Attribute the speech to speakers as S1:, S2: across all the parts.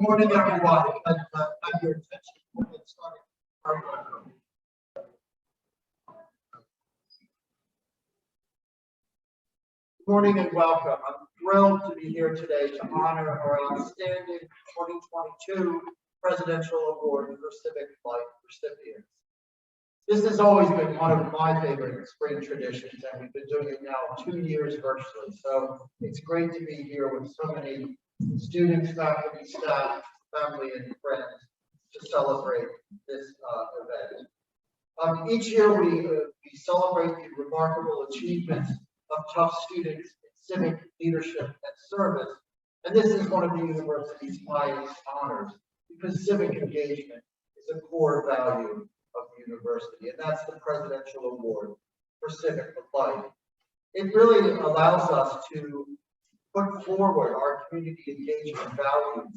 S1: Morning, everyone. Have your attention. We'll get started. Good morning and welcome. I'm thrilled to be here today to honor our outstanding 2022 Presidential Award for Civic Life recipients. This has always been one of my favorite spring traditions, and we've been doing it now 2 years virtually. So it's great to be here with so many students, faculty, staff, family, and friends to celebrate this event. Each year we celebrate the remarkable achievements of Tufts students in civic leadership and service, and this is one of the university's highest honors because civic engagement is a core value of the university, and that's the Presidential Award for Civic Life. It really allows us to put forward our community engagement values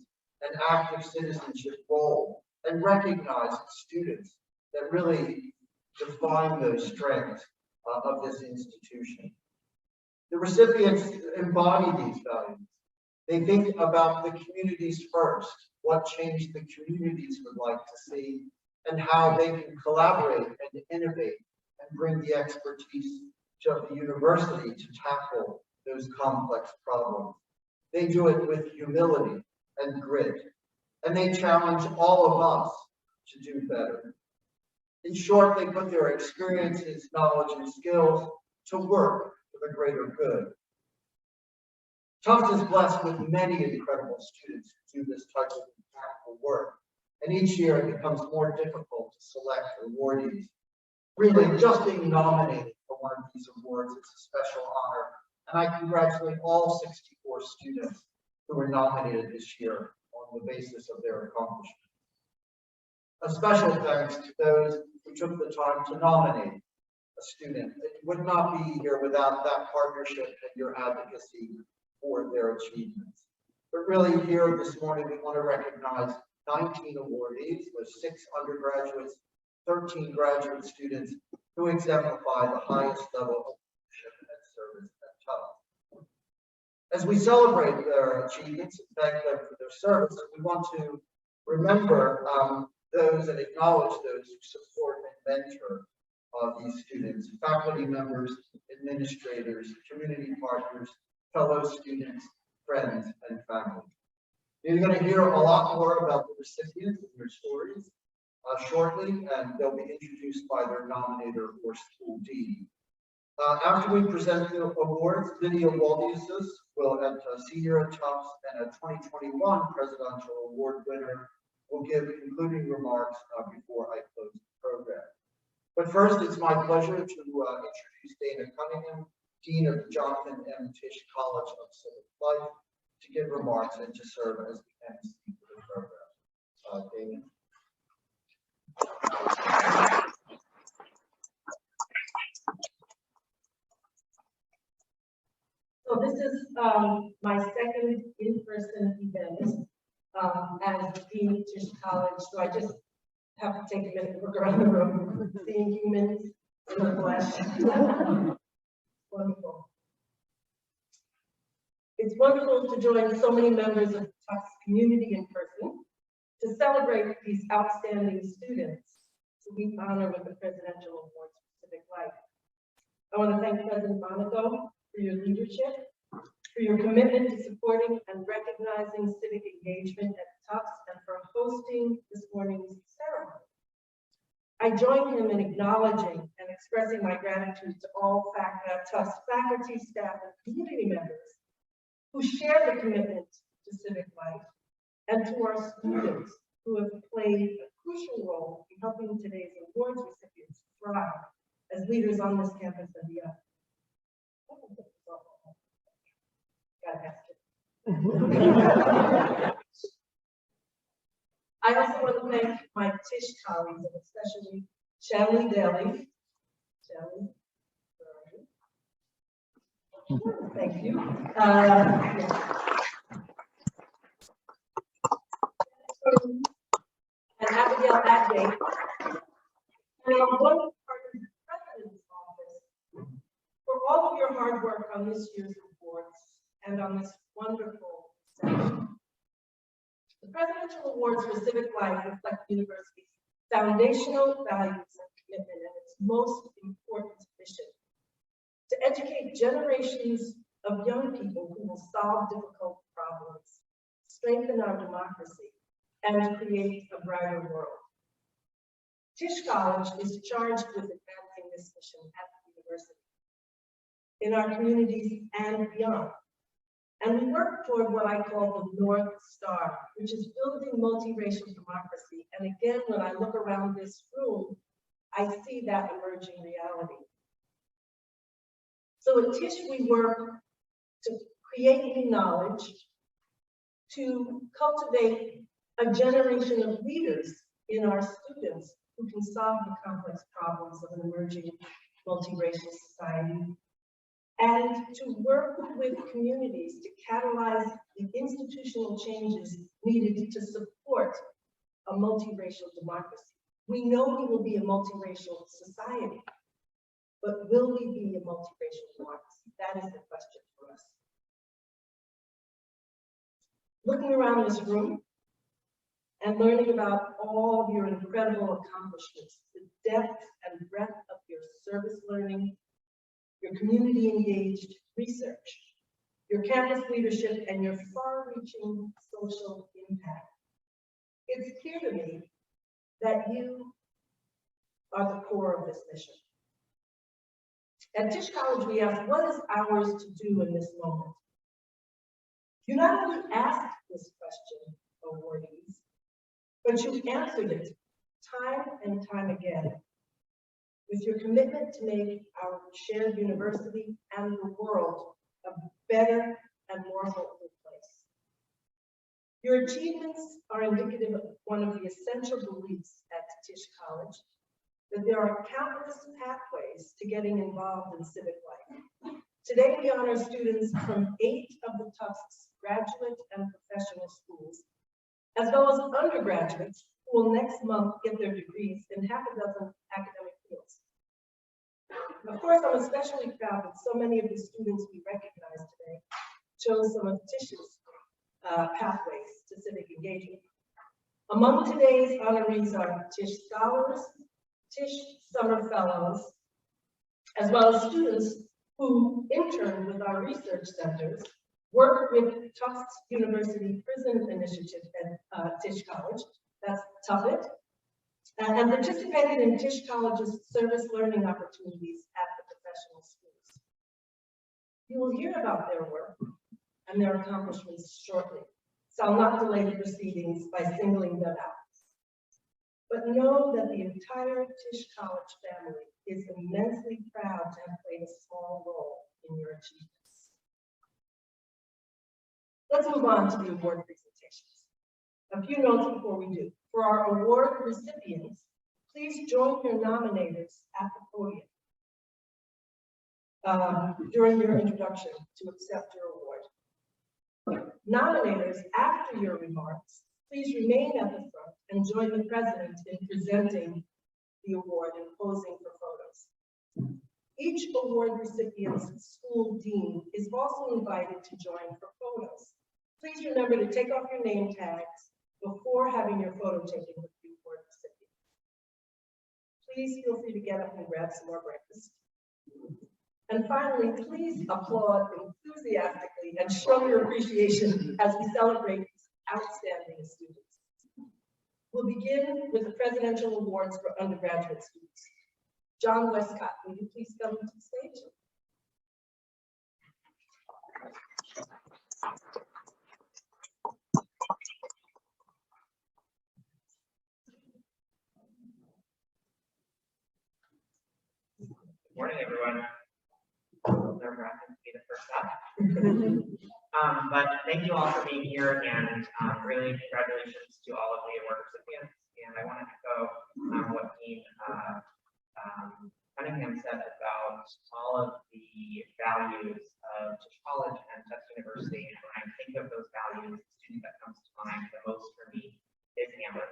S1: and active citizenship role and recognize the students that really define those strengths of this institution. The recipients embody these values. They think about the communities first, what change the communities would like to see, and how they can collaborate and innovate and bring the expertise to the university to tackle those complex problems. They do it with humility and grit, and they challenge all of us to do better. In short, they put their experiences, knowledge, and skills to work for the greater good. Tufts is blessed with many incredible students who do this type of impactful work, and each year it becomes more difficult to select awardees. Really, just being nominated for one of these awards is a special honor, and I congratulate all 64 students who were nominated this year on the basis of their accomplishments. A special thanks to those who took the time to nominate a student. It would not be here without that partnership and your advocacy for their achievements. But really here this morning, we want to recognize 19 awardees with 6 undergraduates, 13 graduate students who exemplify the highest level of leadership and service at Tufts. As we celebrate their achievements and thank them for their service, we want to remember those and acknowledge those who support and mentor these students, faculty members, administrators, community partners, fellow students, friends, and family. You're going to hear a lot more about the recipients and their stories shortly, and they'll be introduced by their nominator or school dean. After we present the awards, Lydia Waldius will, a senior at Tufts and a 2021 Presidential Award winner, will give concluding remarks before I close the program. But first, it's my pleasure to introduce Dana Cunningham, Dean of the Jonathan M. Tisch College of Civic Life, to give remarks and to serve as the MC for the program. Dana.
S2: So this is my second in-person event as Dean of Tisch College. So I just have to take a minute to look around the room, seeing humans in the flesh. Wonderful. It's wonderful to join so many members of the Tufts community in person to celebrate these outstanding students who we honor with the Presidential Awards for Civic Life. I want to thank President Monaco for your leadership, for your commitment to supporting and recognizing civic engagement at Tufts, and for hosting this morning's ceremony. I join him in acknowledging and expressing my gratitude to all Tufts faculty, staff, and community members who share the commitment to civic life, and to our students who have played a crucial role in helping today's awards recipients thrive as leaders on this campus and beyond. Gotta ask it. I also want to thank my Tisch colleagues, and especially Shanley Delia. Shanley, thank you. And Abigail Adday. And our wonderful partner, the President's Office, for all of your hard work on this year's awards and on this wonderful session. The Presidential Awards for Civic Life reflect the university's foundational values and commitment and its most important mission: to educate generations of young people who will solve difficult problems, strengthen our democracy, and create a brighter world. Tisch College is charged with advancing this mission at the university, in our communities and beyond. And we work toward what I call the North Star, which is building multiracial democracy. And again, when I look around this room, I see that emerging reality. So at Tisch, we work to create new knowledge, to cultivate a generation of leaders in our students who can solve the complex problems of an emerging multiracial society, and to work with communities to catalyze the institutional changes needed to support a multiracial democracy. We know we will be a multiracial society, but will we be a multiracial democracy? That is the question for us. Looking around this room and learning about all of your incredible accomplishments, the depth and breadth of your service learning, your community engaged research, your campus leadership, and your far-reaching social impact, it's clear to me that you are the core of this mission. At Tisch College, we ask, what is ours to do in this moment? You not only asked this question, awardees, but you answered it time and time again with your commitment to make our shared university and the world a better and more hopeful place. Your achievements are indicative of one of the essential beliefs at Tisch College, that there are countless pathways to getting involved in civic life. Today, we honor students from 8 of the Tufts graduate and professional schools, as well as undergraduates who will next month get their degrees in half a dozen academic fields. Of course, I'm especially proud that so many of the students we recognize today chose some of Tisch's pathways to civic engagement. Among today's honorees are Tisch Scholars, Tisch Summer Fellows, as well as students who interned with our research centers, worked with Tufts University Prison Initiative at Tisch College, that's TUFIT, and participated in Tisch College's service learning opportunities at the professional schools. You will hear about their work and their accomplishments shortly, so I'll not delay the proceedings by singling them out. But know that the entire Tisch College family is immensely proud to have played a small role in your achievements. Let's move on to the award presentations. A few notes before we do. For our award recipients, please join your nominators at the podium during your introduction to accept your award. Nominators, after your remarks, please remain at the front and join the president in presenting the award and posing for photos. Each award recipient's school dean is also invited to join for photos. Please remember to take off your name tags before having your photo taken with the award recipient. Please feel free to get up and grab some more breakfast. And finally, please applaud enthusiastically and show your appreciation as we celebrate these outstanding students. We'll begin with the Presidential Awards for undergraduate students. John Westcott, will you please come to the stage?
S3: Good morning, everyone. Nerve-wracking to be the first up. But thank you all for being here, and really congratulations to all of the award recipients. And I want to echo what Dean Cunningham said about all of the values of Tisch College and Tufts University. And when I think of those values, the student that comes to mind the most for me is Amber.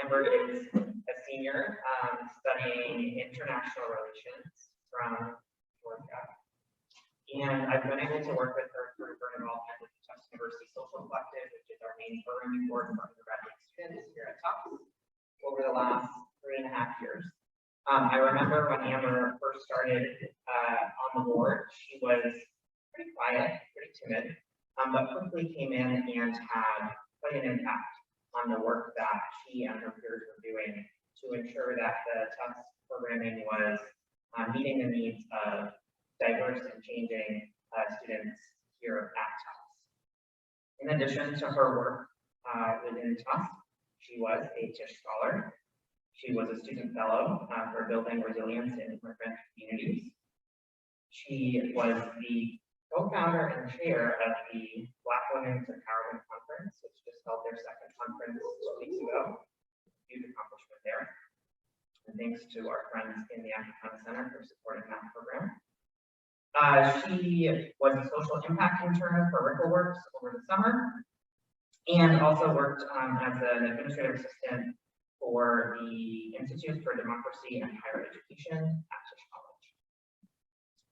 S3: Amber is a senior studying international relations from Georgia. And I've been able to work with her through her involvement with the Tufts University Social Collective, which is our main programming board for undergraduate students here at Tufts over the last 3.5 years. I remember when Amber first started on the board, she was pretty quiet, pretty timid, but quickly came in and had quite an impact on the work that she and her peers were doing to ensure that the Tufts programming was meeting the needs of diverse and changing students here at Tufts. In addition to her work within Tufts, she was a Tisch scholar. She was a student fellow for building resilience in immigrant communities. She was the co-founder and chair of the Black Women's Empowerment Conference, which just held their second conference 2 weeks ago. Huge accomplishment there. And thanks to our friends in the Activism Center for supporting that program. She was a social impact intern for Rickleworks over the summer, and also worked as an administrative assistant for the Institute for Democracy and Higher Education at Tisch College.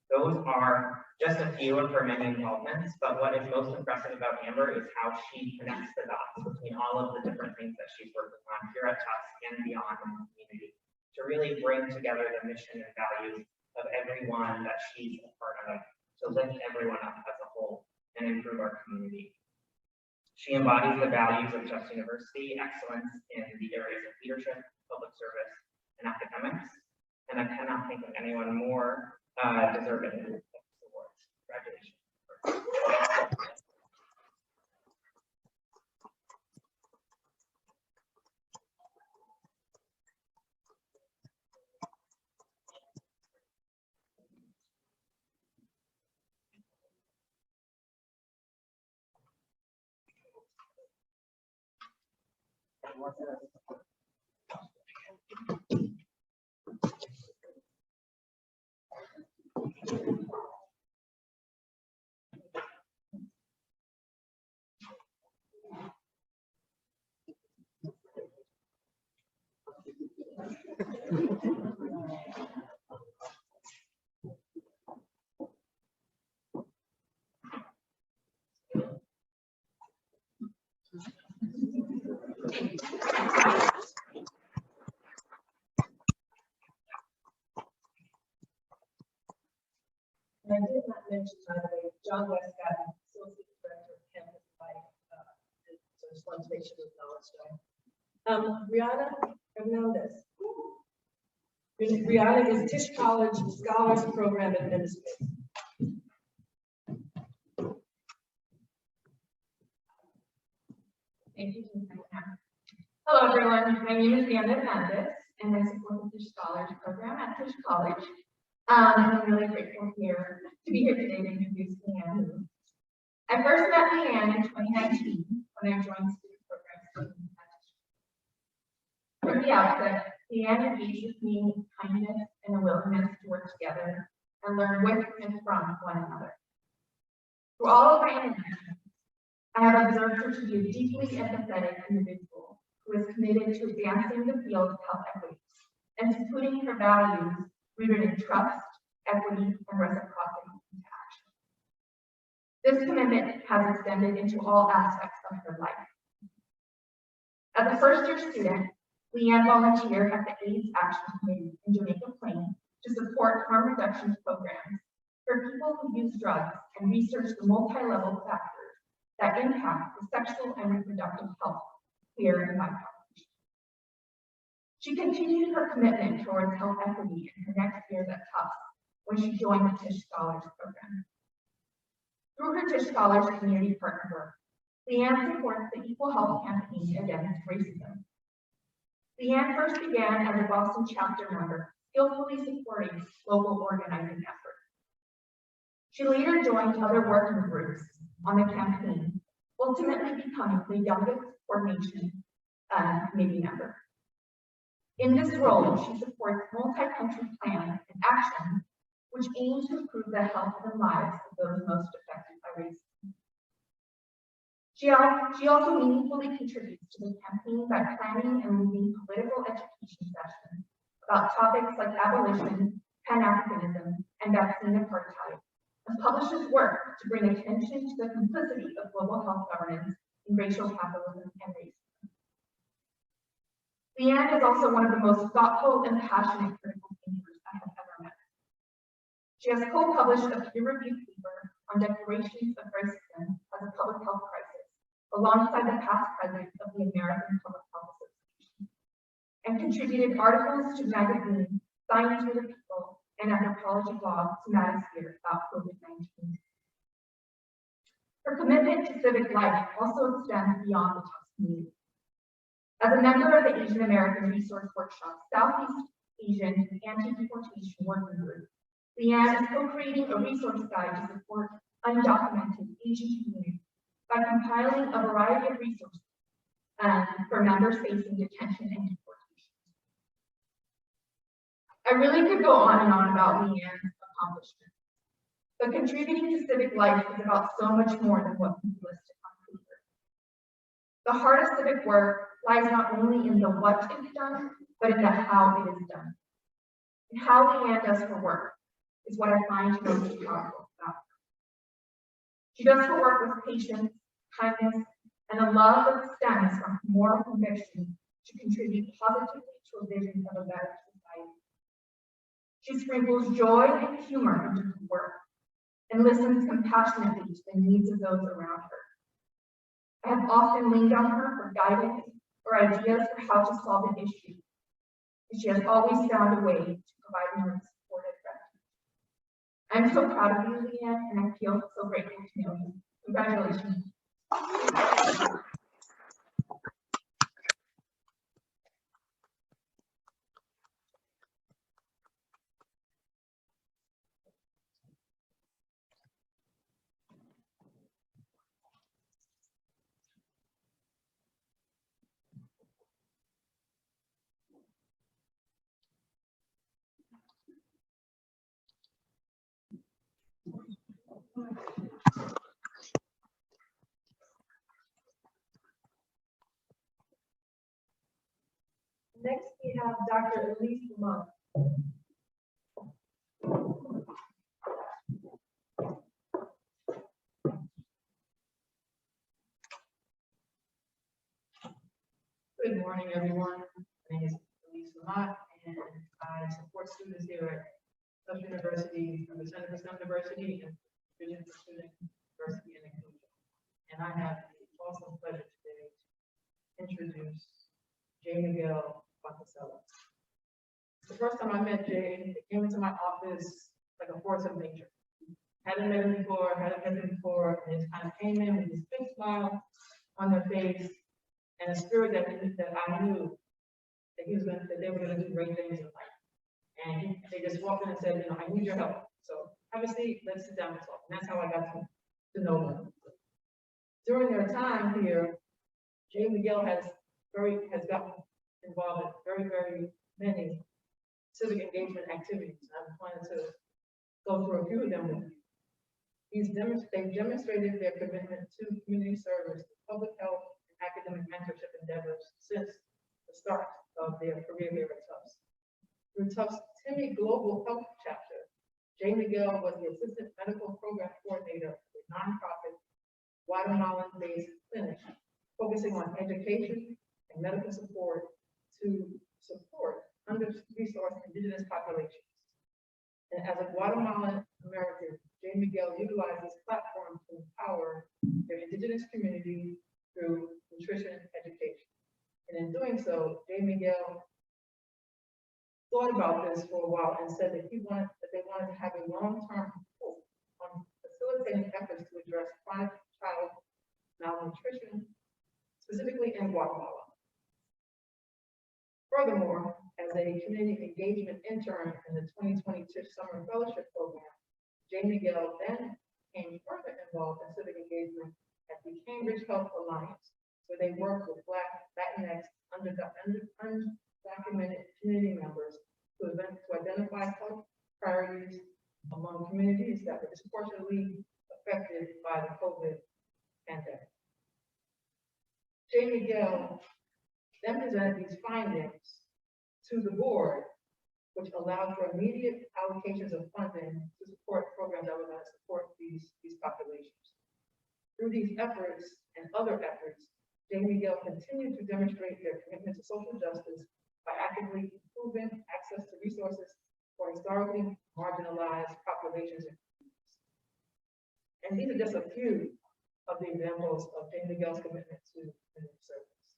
S3: Those are just a few of her many involvements, but what is most impressive about Amber is how she connects the dots between all of the different things that she's working on here at Tufts and beyond in the community to really bring together the mission and values of everyone that she's a part of, to lift everyone up as a whole and improve our community. She embodies the values of Tufts University, excellence in the areas of leadership, public service, and academics. And I cannot think of anyone more deserving of this award. Congratulations.
S2: And I did not mention, by the way, John Westcott, Associate Director of Campus Life, so just wanted to make sure to acknowledge John. Rihanna Hernandez. Rihanna is Tisch College Scholars Program Administrator.
S4: Thank you. Hello, everyone. My name is Rihanna Hernandez, and I support the Tisch Scholars Program at Tisch College. I'm really grateful to be here today to introduce Leanne. I first met Leanne in 2019 when I joined student programs at Tisch. From the outset, Leanne engaged with me in kindness and a willingness to work together and learn with and from one another. Through all of my interactions, I have observed her to be a deeply empathetic individual who is committed to advancing the field of health equity and to putting her values rooted in trust, equity, and reciprocity into action. This commitment has extended into all aspects of her life. As a first-year student, Leanne volunteered at the AIDS Action Committee in Jamaica Plain to support harm reduction programs for people who use drugs and research the multi-level factors that impact the sexual and reproductive health here in my population. She continued her commitment towards health equity in her next years at Tufts when she joined the Tisch Scholars Program. Through her Tisch Scholars community partner work, Leanne supports the Equal Health Campaign Against Racism. Leanne first began as a Boston chapter member, skillfully supporting local organizing efforts. She later joined other working groups on the campaign, ultimately becoming the youngest coordination committee member. In this role, she supports multi-country plans and actions which aim to improve the health and lives of those most affected by racism. She also meaningfully contributes to the campaign by planning and leading political education sessions about topics like abolition, Pan-Africanism, and vaccine apartheid, and publishes work to bring attention to the complicity of global health governance in racial capitalism and Leanne is also one of the most thoughtful and passionate critical thinkers I have ever met. She has co-published a peer-reviewed paper on declarations of racism as a public health crisis, alongside the past president of the American Public Health Association, and contributed articles to magazines, Science for the People, and anthropology blog to Manosphere about COVID-19. Her commitment to civic life also extends beyond the Tufts community. As a member of the Asian American Resource Workshop Southeast Asian Anti-Deportation Working Group, Leanne is co-creating a resource guide to support undocumented Asian communities by compiling a variety of resources for members facing detention and deportation. I really could go on and on about Leanne's accomplishments, but contributing to civic life is about so much more than what can be listed on paper. The heart of civic work lies not only in the what is done, but in the how it is done. And how Leanne does her work is what I find most powerful about her. She does her work with patience, kindness, and a love that stems from moral conviction to contribute positively to a vision of a better society. She sprinkles joy and humor into her work and listens compassionately to the needs of those around her. I have often leaned on her for guidance or ideas for how to solve an issue, and she has always found a way to provide me with supportive refuge. I'm so proud of you, Leanne, and I feel so grateful to know you. Congratulations.
S2: Next, we have Dr. Elise.
S5: Good morning, everyone. My name is Elise, and I support students here at Tufts University, from the Center for STEM Diversity and Vision for Student Diversity and Inclusion. And I have the awesome pleasure today to introduce Miguel Roccacella. The first time I met Jay, he came into my office like a force of nature. Hadn't met him before, and he just kind of came in with this big smile on their face and a spirit that I knew that they were going to do great things in life. And they just walked in and said, I need your help. So have a seat, let's sit down and talk. And that's how I got to know them. During their time here, Miguel has gotten involved in very, very many civic engagement activities. I'm planning to go through a few of them with you. They've demonstrated their commitment to community service, public health, and academic mentorship endeavors since the start of their career here at Tufts. Through Tufts' Timmy Global Health Chapter, Miguel was the Assistant Medical Program Coordinator for a nonprofit Guatemalan-based clinic focusing on education and medical support to support under-resourced indigenous populations. And as a Guatemalan American, Miguel utilized this platform to empower their indigenous community through nutrition education. And in doing so, Miguel thought about this for a while and said that they wanted to have a long-term hope on facilitating efforts to address chronic child malnutrition, specifically in Guatemala. Furthermore, as a community engagement intern in the 2020 Tisch Summer Fellowship Program, Miguel then became further involved in civic engagement at the Cambridge Health Alliance, where they work with Black, Latinx, undocumented community members to identify health priorities among communities that were disproportionately affected by the COVID pandemic. Miguel then presented these findings to the board, which allowed for immediate allocations of funding to support programs that were going to support these populations. Through these efforts and other efforts, Jamie Mcgill continue to demonstrate their commitment to social justice by actively improving access to resources for historically marginalized populations and communities. And these are just a few of the examples of Jamie Mcgill's commitment to community service.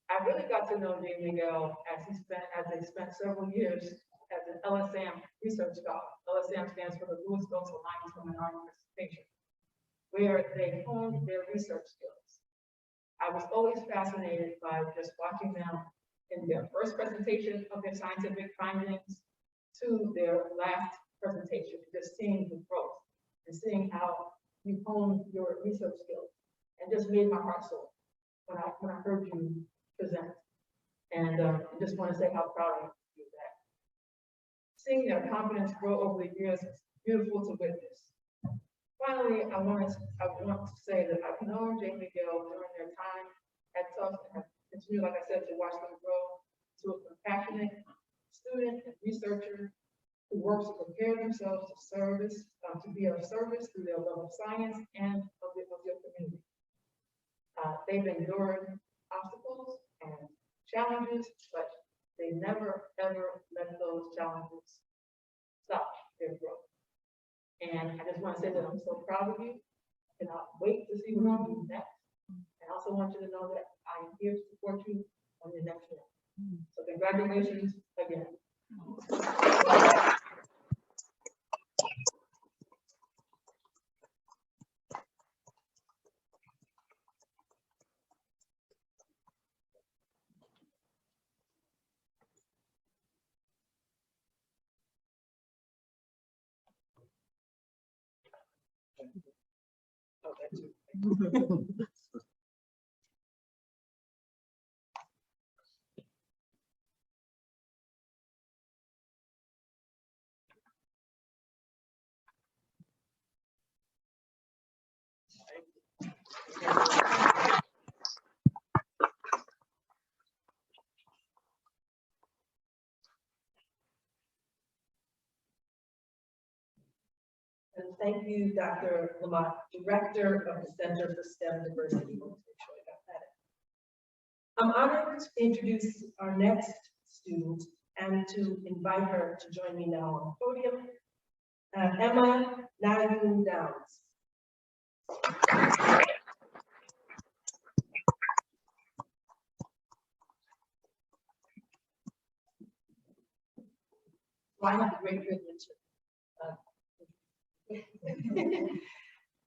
S5: I really got to know Jamie Mcgill as they spent several years as an LSAM research scholar. LSAM stands for the Louisville Alliance for Minority Participation, where they honed their research skills. I was always fascinated by just watching them in their first presentation of their scientific findings to their last presentation, just seeing the growth and seeing how you hone your research skills, and just made my heart soar when I heard you present. And I just want to say how proud I am to do that. Seeing their confidence grow over the years is beautiful to witness. Finally, I want to say that I've known Jamie Mcgill during their time at Tufts and have continued, like I said, to watch them grow to a compassionate student and researcher who works to prepare themselves to be of service through their love of science and of their community. They've endured obstacles and challenges, but they never ever let those challenges stop their growth. And I just want to say that I'm so proud of you. I cannot wait to see what you do next. And I also want you to know that I am here to support you on your next one. So congratulations again. Oh, that's you.
S2: And thank you, Dr. Lamont, Director of the Center for STEM Diversity. I'm honored to introduce our next student and to invite her to join me now on the podium, Emma Nayoon Downs. Well, I have the great privilege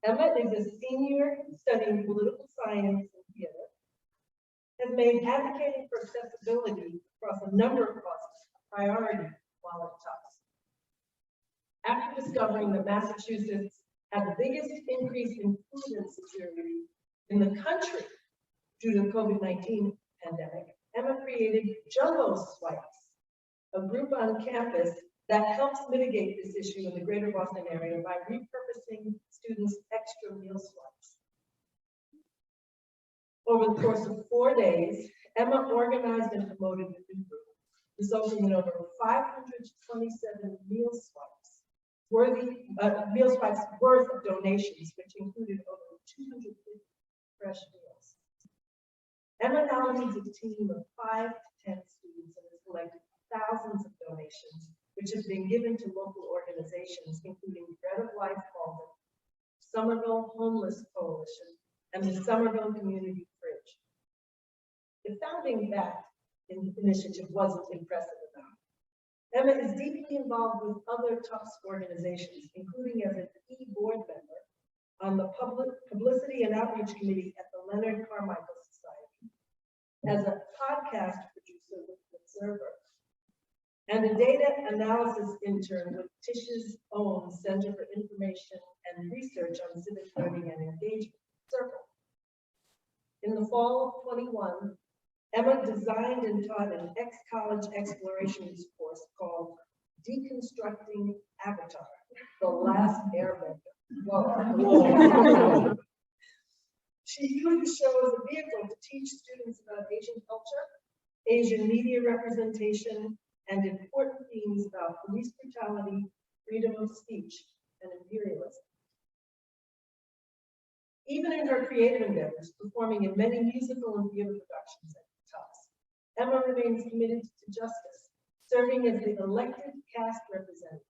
S2: Emma is a senior studying political science and theater, has made advocating for accessibility across a number of causes a priority while at Tufts. After discovering that Massachusetts had the biggest increase in food insecurity in the country due to the COVID-19 pandemic, Emma created Jumbo Swipes, a group on campus that helps mitigate this issue in the greater Boston area by repurposing students' extra meal swipes. Over the course of 4 days, Emma organized and promoted the new group, resulting in over 527 meal swipes worth of donations, which included over 250 fresh meals. Emma now leads a team of 5 to 10 students and has collected thousands of donations, which has been given to local organizations, including Bread of Life Malden, Somerville Homeless Coalition, and the Somerville Community Fridge. The founding that initiative wasn't impressive enough. Emma is deeply involved with other Tufts organizations, including as an e-board member on the Publicity and Outreach Committee at the Leonard Carmichael Society, as a podcast producer with Observer, and a data analysis intern with Tisch's own Center for Information and Research on Civic Learning and Engagement, Circle. In the fall of 21, Emma designed and taught an ex-college explorations course called Deconstructing Avatar, The Last Airbender. Whoa. She used the show as a vehicle to teach students about Asian culture, Asian media representation, and important themes about police brutality, freedom of speech, and imperialism. Even in her creative endeavors, performing in many musical and theater productions at Tufts, Emma remains committed to justice, serving as the elected cast representative,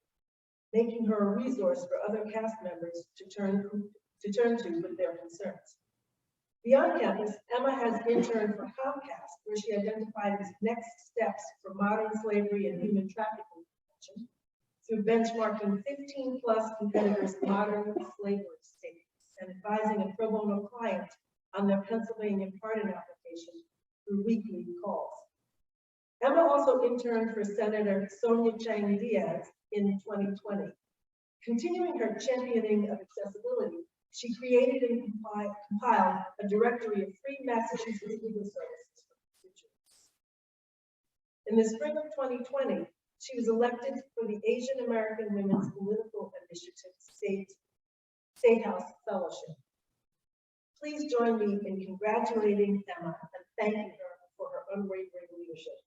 S2: making her a resource for other cast members to turn to with their concerns. Beyond campus, Emma has interned for Comcast, where she identified as next steps for modern slavery and human trafficking prevention through benchmarking 15+ competitors' modern slavery statements and advising a pro bono client on their Pennsylvania pardon application through weekly calls. Emma also interned for Senator Sonia Chang Diaz in 2020. Continuing her championing of accessibility, she created and compiled a directory of free Massachusetts legal services for constituents. In the spring of 2020, she was elected for the Asian American Women's Political Initiative State House Fellowship. Please join me in congratulating Emma and thanking her for her unwavering leadership.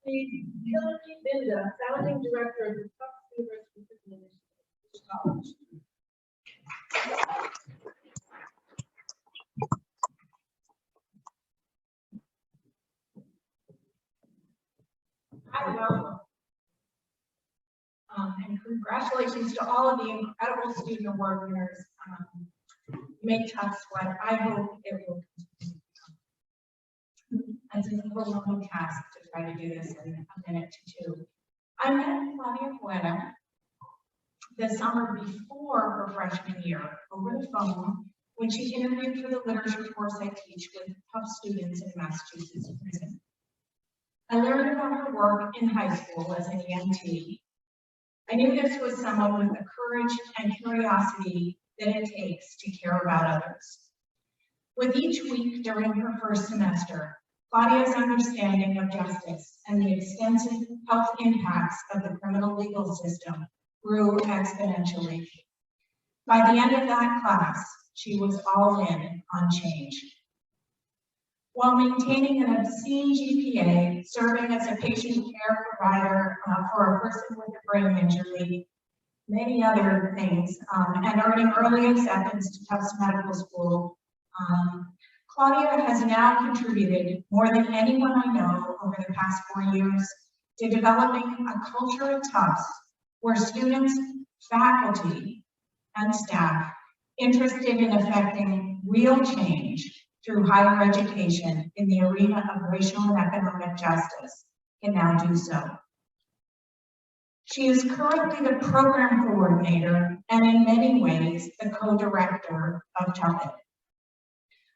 S2: Hillary Binda, founding director of the Tufts University Prison Initiative, Tisch College.
S4: Hi, welcome. And congratulations to all of the incredible student award winners. Make Tufts what I hope it will continue to become. It's an overwhelming task to try to do this in a minute to two. I met Claudia Poeta the summer before her freshman year over the phone when she interviewed for the literature course I teach with Tufts students in Massachusetts prison. I learned about her work in high school as an EMT. I knew this was someone with the courage and curiosity that it takes to care about others. With each week during her first semester, Claudia's understanding of justice and the extensive health impacts of the criminal legal system grew exponentially. By the end of that class, she was all in on change. While maintaining an obscene GPA, serving as a patient care provider for a person with a brain injury, many other things, and earning early acceptance to Tufts Medical School, Claudia has now contributed more than anyone I know over the past 4 years to developing a culture at Tufts where students, faculty, and staff interested in effecting real change through higher education in the arena of racial and economic justice can now do so. She is currently the program coordinator and in many ways the co-director of Tuffet,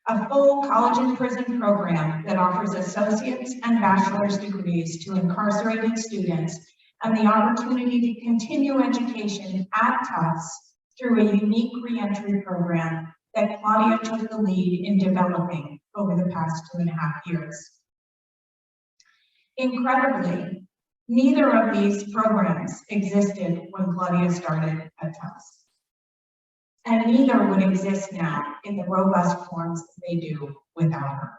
S4: a full college and prison program that offers associate's and bachelor's degrees to incarcerated students and the opportunity to continue education at Tufts through a unique reentry program that Claudia took the lead in developing over the past 2.5 years. Incredibly, neither of these programs existed when Claudia started at Tufts, and neither would exist now in the robust forms that they do without her.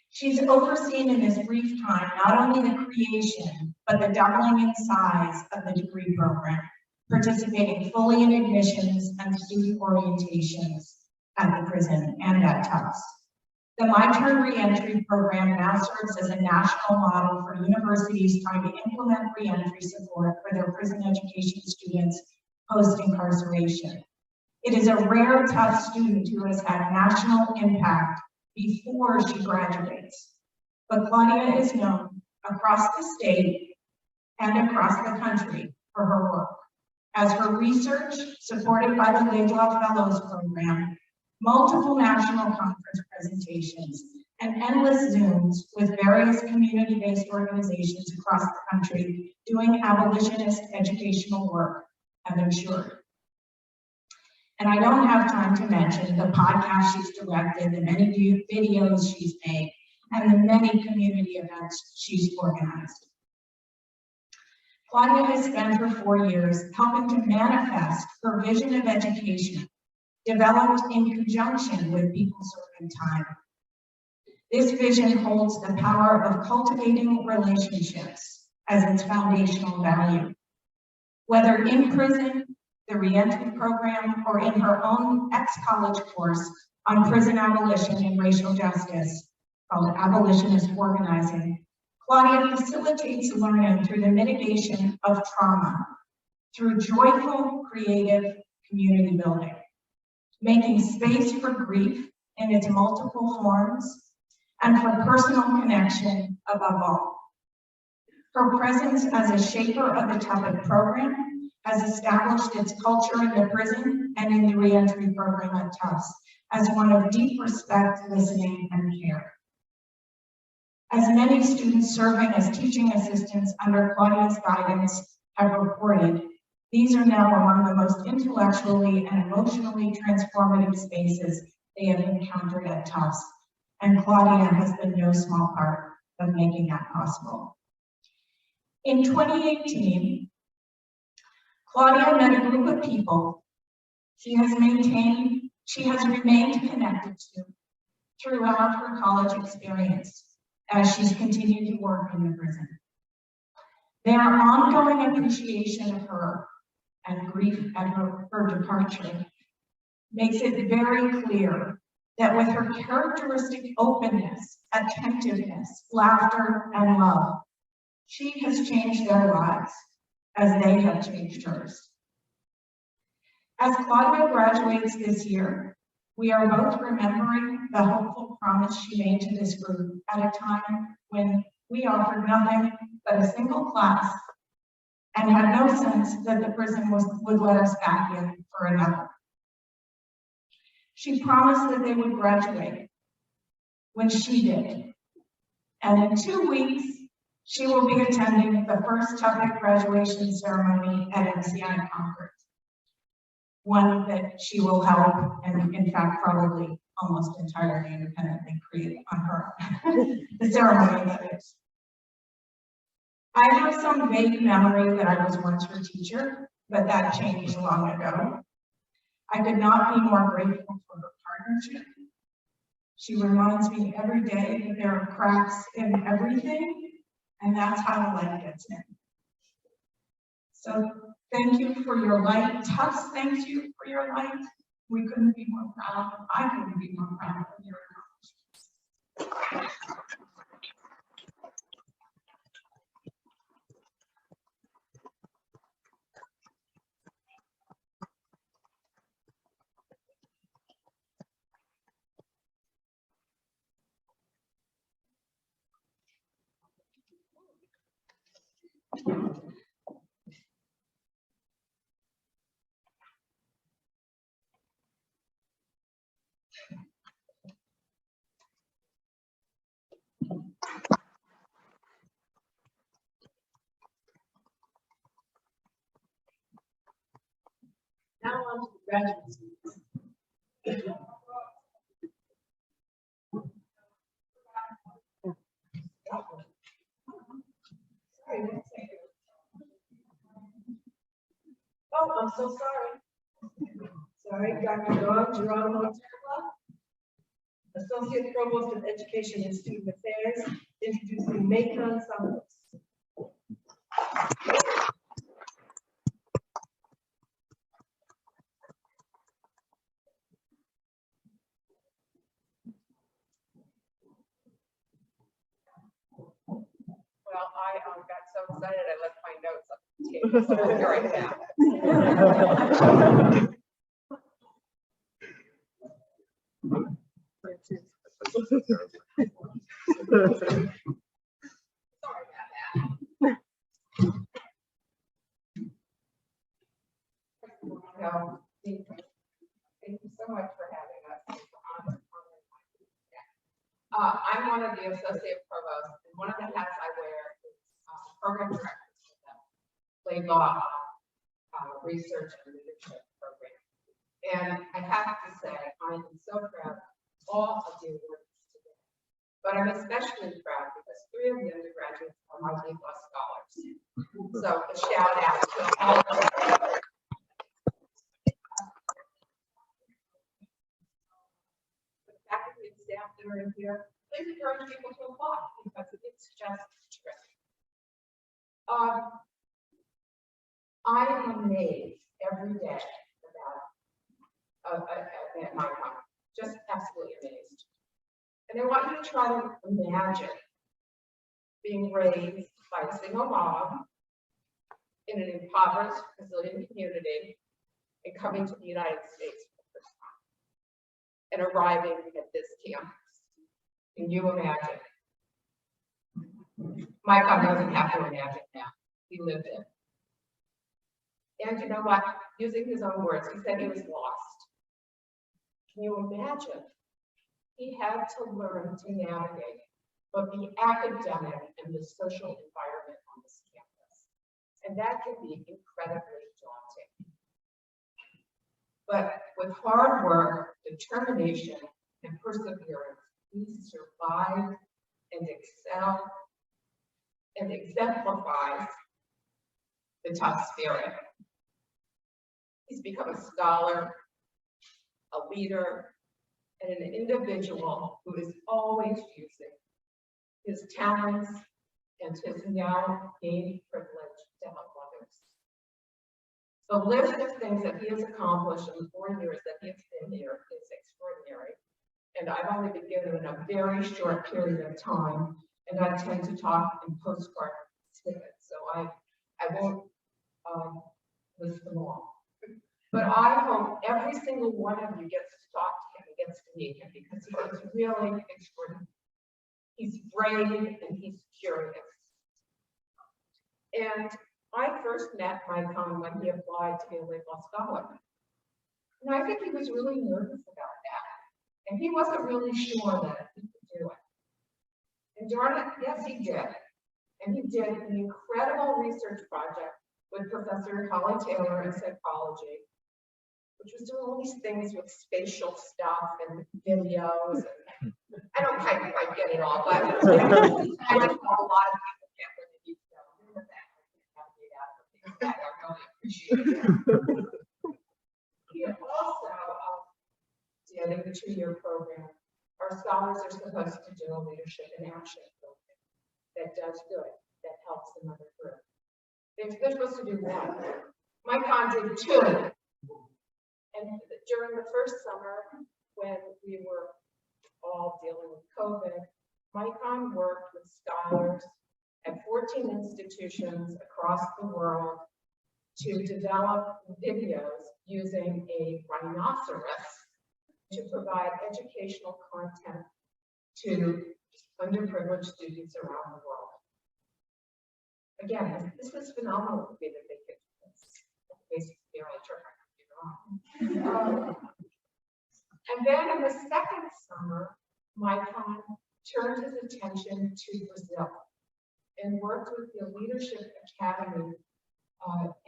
S4: She's overseen in this brief time not only the creation, but the doubling in size of the degree program, participating fully in admissions and student orientations at the prison and at Tufts. The My Turn Reentry program now serves as a national model for universities trying to implement reentry support for their prison education students post-incarceration. It is a rare Tufts student who has had national impact before she graduates, but Claudia is known across the state and across the country for her work. As her research, supported by the Laidlaw Fellows Program, multiple national conference presentations,
S6: and endless Zooms with various community-based organizations across the country doing abolitionist educational work have ensured. And I don't have time to mention the podcast she's directed, the many videos she's made, and the many community events she's organized. Claudia has spent her 4 years helping to manifest her vision of education, developed in conjunction with people serving time. This vision holds the power of cultivating relationships as its foundational value. Whether in prison, the reentry program, or in her own ex-college course on prison abolition and racial justice called Abolitionist Organizing, Claudia facilitates learning through the mitigation of trauma, through joyful, creative community building, making space for grief in its multiple forms, and for personal connection above all. Her presence as a shaper of the Tufts program has established its culture in the prison and in the reentry program at Tufts as one of deep respect, listening, and care. As many students serving as teaching assistants under Claudia's guidance have reported, these are now among the most intellectually and emotionally transformative spaces they have encountered at Tufts, and Claudia has been no small part of making that possible. In 2018, Claudia met a group of people she has remained connected to throughout her college experience as she's continued to work in the prison. Their ongoing appreciation of her and grief at her departure makes it very clear that with her characteristic openness, attentiveness, laughter, and love, she has changed their lives as they have changed hers. As Claudia graduates this year, we are both remembering the hopeful promise she made to this group at a time when we offered nothing but a single class and had no sense that the prison would let us back in for another. She promised that they would graduate when she did. And in 2 weeks, she will be attending the first Tufts graduation ceremony at MCI Concord. One that she will help and in fact probably almost entirely independently create on her own. The ceremony, that is. I have some vague memory that I was once her teacher, but that changed long ago. I could not be more grateful for her partnership. She reminds me every day that there are cracks in everything, and that's how the light gets in. So thank you for your light. Tufts, thank you for your light. We couldn't be more proud. I couldn't be more proud of your accomplishments. Now on to the graduate students. Oh, I'm so sorry. Sorry, Dr. Dawn Geronimo, Associate Provost of Education and Student Affairs, introducing Macon Santos.
S5: Well, I got so excited I left my notes on the table, so I'll be right back. Sorry about that. So, thank you so much for having us. It's an honor. I'm one of the associate provosts, and one of the hats I wear is program director for the labor research and leadership program. And I have to say, I am so proud of all of the awards today. But I'm especially proud because 3 of the undergraduates are my B+ scholars. So a shout out to all of them. Faculty and staff that are in here, please encourage people to apply because it's just terrific. I am amazed every day about at my time, just absolutely amazed. And I want you to try to imagine being raised by a single mom in an impoverished Brazilian community and coming to the United States for the first time and arriving at this campus. Can you imagine? My son doesn't have to imagine now. He lived it. And you know what? Using his own words, he said he was lost. Can you imagine? He had to learn to navigate both the academic and the social environment on this campus. And that can be incredibly daunting. But with hard work, determination, and perseverance, he survived and excelled and exemplifies the Tufts spirit. He's become a scholar, a leader, and an individual who is always using his talents and his now gained privilege to help others. The list of things that he has accomplished in the 4 years that he has been here is extraordinary. And I've only been given a very short period of time, and I tend to talk in postcard snippets, so I won't list them all. But I hope every single one of you gets to talk to him and gets to meet him because he is really extraordinary. He's brave and he's curious. And I first met Micon when he applied to be a Laidlaw Scholar. And I think he was really nervous about that. And he wasn't really sure that he could do it. And darn it, yes, he did. And he did an incredible research project with Professor Holly Taylor in psychology, which was doing all these things with spatial stuff and videos. And I don't quite get it all, but I just know a lot of people can't really detail that. I really appreciate it. He also did in the 2-year program. Our scholars are supposed to do a leadership in action program that does good, that helps another group. They're supposed to do one. Micon did 2. And during the first summer, when we were all dealing with COVID, Micon worked with scholars at 14 institutions across the world to develop videos using a rhinoceros to provide educational content to underprivileged students around the world. Again, this is phenomenal to be that they could do this. Basically, they're all and then in the second summer, Micon turned his attention to Brazil and worked with the Leadership Academy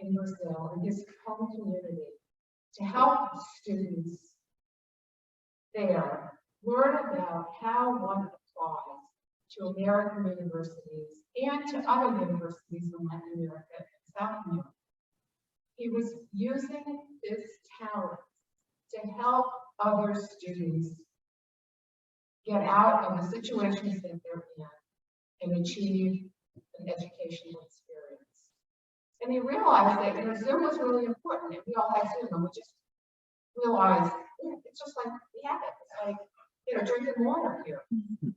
S5: in Brazil, in his home community, to help students there learn about how one applies to American universities and to other universities in Latin America and South America. He was using his talent to help other students get out of the situations that they're in and achieve an educational experience. And he realized that Zoom was really important, and we all had Zoom, and we just realized it's just like we have it. It's like, drinking water here. But,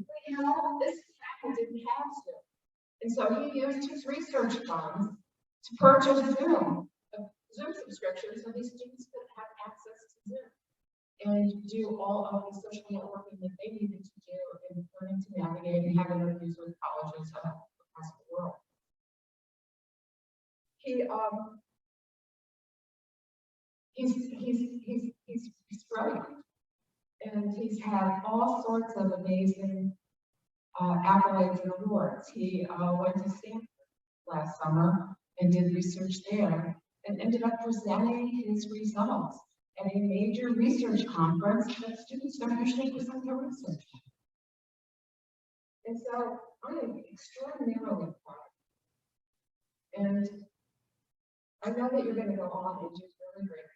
S5: this family didn't have Zoom. And so he used his research funds to purchase Zoom subscription so these students could have access to Zoom and do all of the social networking that they needed to do in learning to navigate and have interviews with colleges across the world. He's brilliant, and he's had all sorts of amazing
S6: accolades and awards. He went to Stanford last summer and did research there and ended up presenting his results at a major research conference that students don't usually present their research. And so I'm extraordinarily proud. And I know that you're going to go on and do really great things.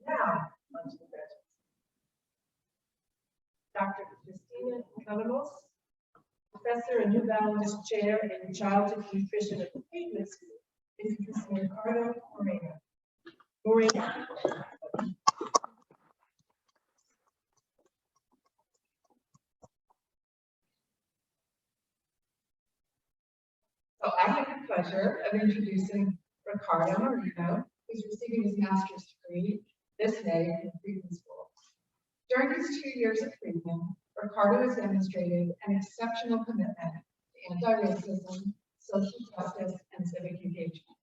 S6: Now, on to the graduates. Dr. Christina Cunningham, Professor and New Balance Chair in Childhood Nutrition at the Pavement School, introducing Ricardo Morito. So I have the pleasure of introducing Ricardo Morito, who's receiving his master's degree this May in Friedman School. During his 2 years at Friedman, Ricardo has demonstrated an exceptional commitment to anti-racism, social justice, and civic engagement.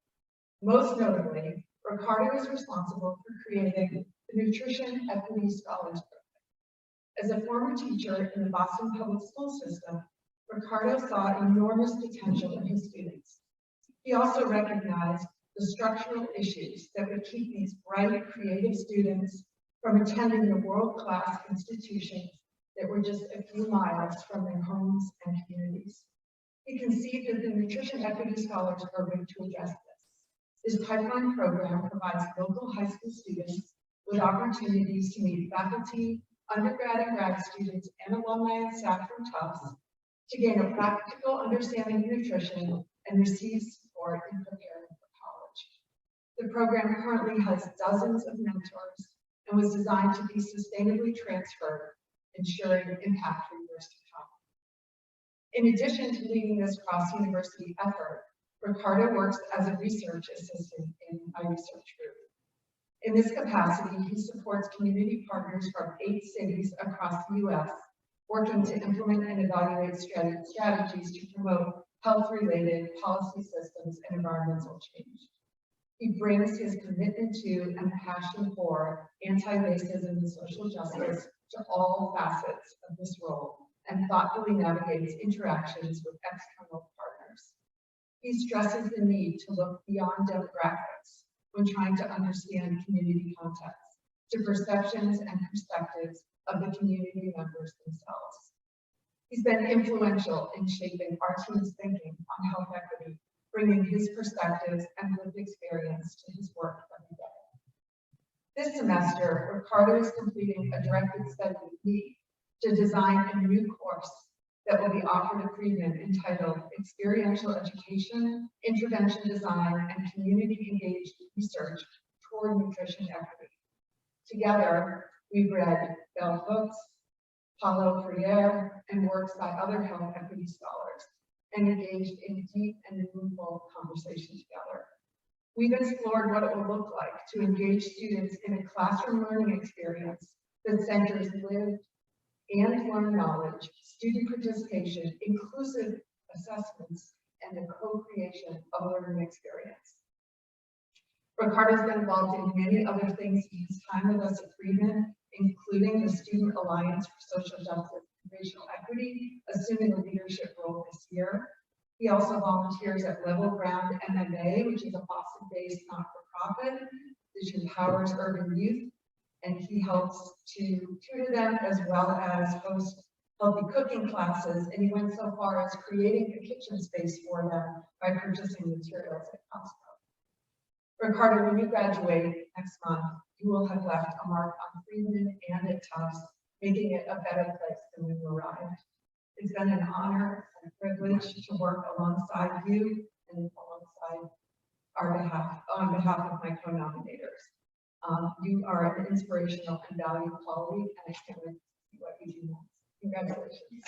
S6: Most notably, Ricardo is responsible for creating the Nutrition Equity Scholars Program. As a former teacher in the Boston public school system, Ricardo saw enormous potential in his students. He also recognized the structural issues that would keep these bright, creative students from attending the world-class institutions that were just a few miles from their homes and communities. He conceived of the Nutrition Equity Scholars Program to address this. This pipeline program provides local high school students with opportunities to meet faculty, undergrad and grad students, and alumni and staff from Tufts to gain a practical understanding of nutrition and receive support in preparing for college. The program currently has dozens of mentors and was designed to be sustainably transferred, ensuring impact for years to come. In addition to leading this cross-university effort, Ricardo works as a research assistant in my research group. In this capacity, he supports community partners from 8 cities across the U.S., working to implement and evaluate strategies to promote health-related policy systems and environmental change. He brings his commitment to and passion for anti-racism and social justice to all facets of this role and thoughtfully navigates interactions with external partners. He stresses the need to look beyond demographics when trying to understand community context, to perceptions and perspectives of the community members themselves. He's been influential in shaping our team's thinking on health equity, bringing his perspectives and lived experience to his work every day. This semester, Ricardo is completing a directed study with me to design a new course that will be offered at Friedman entitled Experiential Education, Intervention Design, and Community Engaged Research Toward Nutrition Equity. Together, we've read Bell Hooks, Paulo Freire, and works by other health equity scholars, and engaged in deep and meaningful conversation together. We've explored what it will look like to engage students in a classroom learning experience that centers lived and learned knowledge, student participation, inclusive assessments, and the co-creation of a learning experience. Ricardo's been involved in many other things in his time with us at Friedman, including the Student Alliance for Social Justice and Racial Equity, assuming a leadership role this year. He also volunteers at Level Ground MMA, which is a Boston-based not-for-profit which empowers urban youth, and he helps to tutor them as well as host healthy cooking classes, and he went so far as creating a kitchen space for them by purchasing materials at Costco. Ricardo, when you graduate next month, you will have left a mark on Friedman and at Tufts,
S2: making it a better place than we arrived. It's been an honor and a privilege to work alongside you and alongside on behalf of my co-nominators. You are an inspirational and valued colleague, and I can't wait to see what you do next. Congratulations.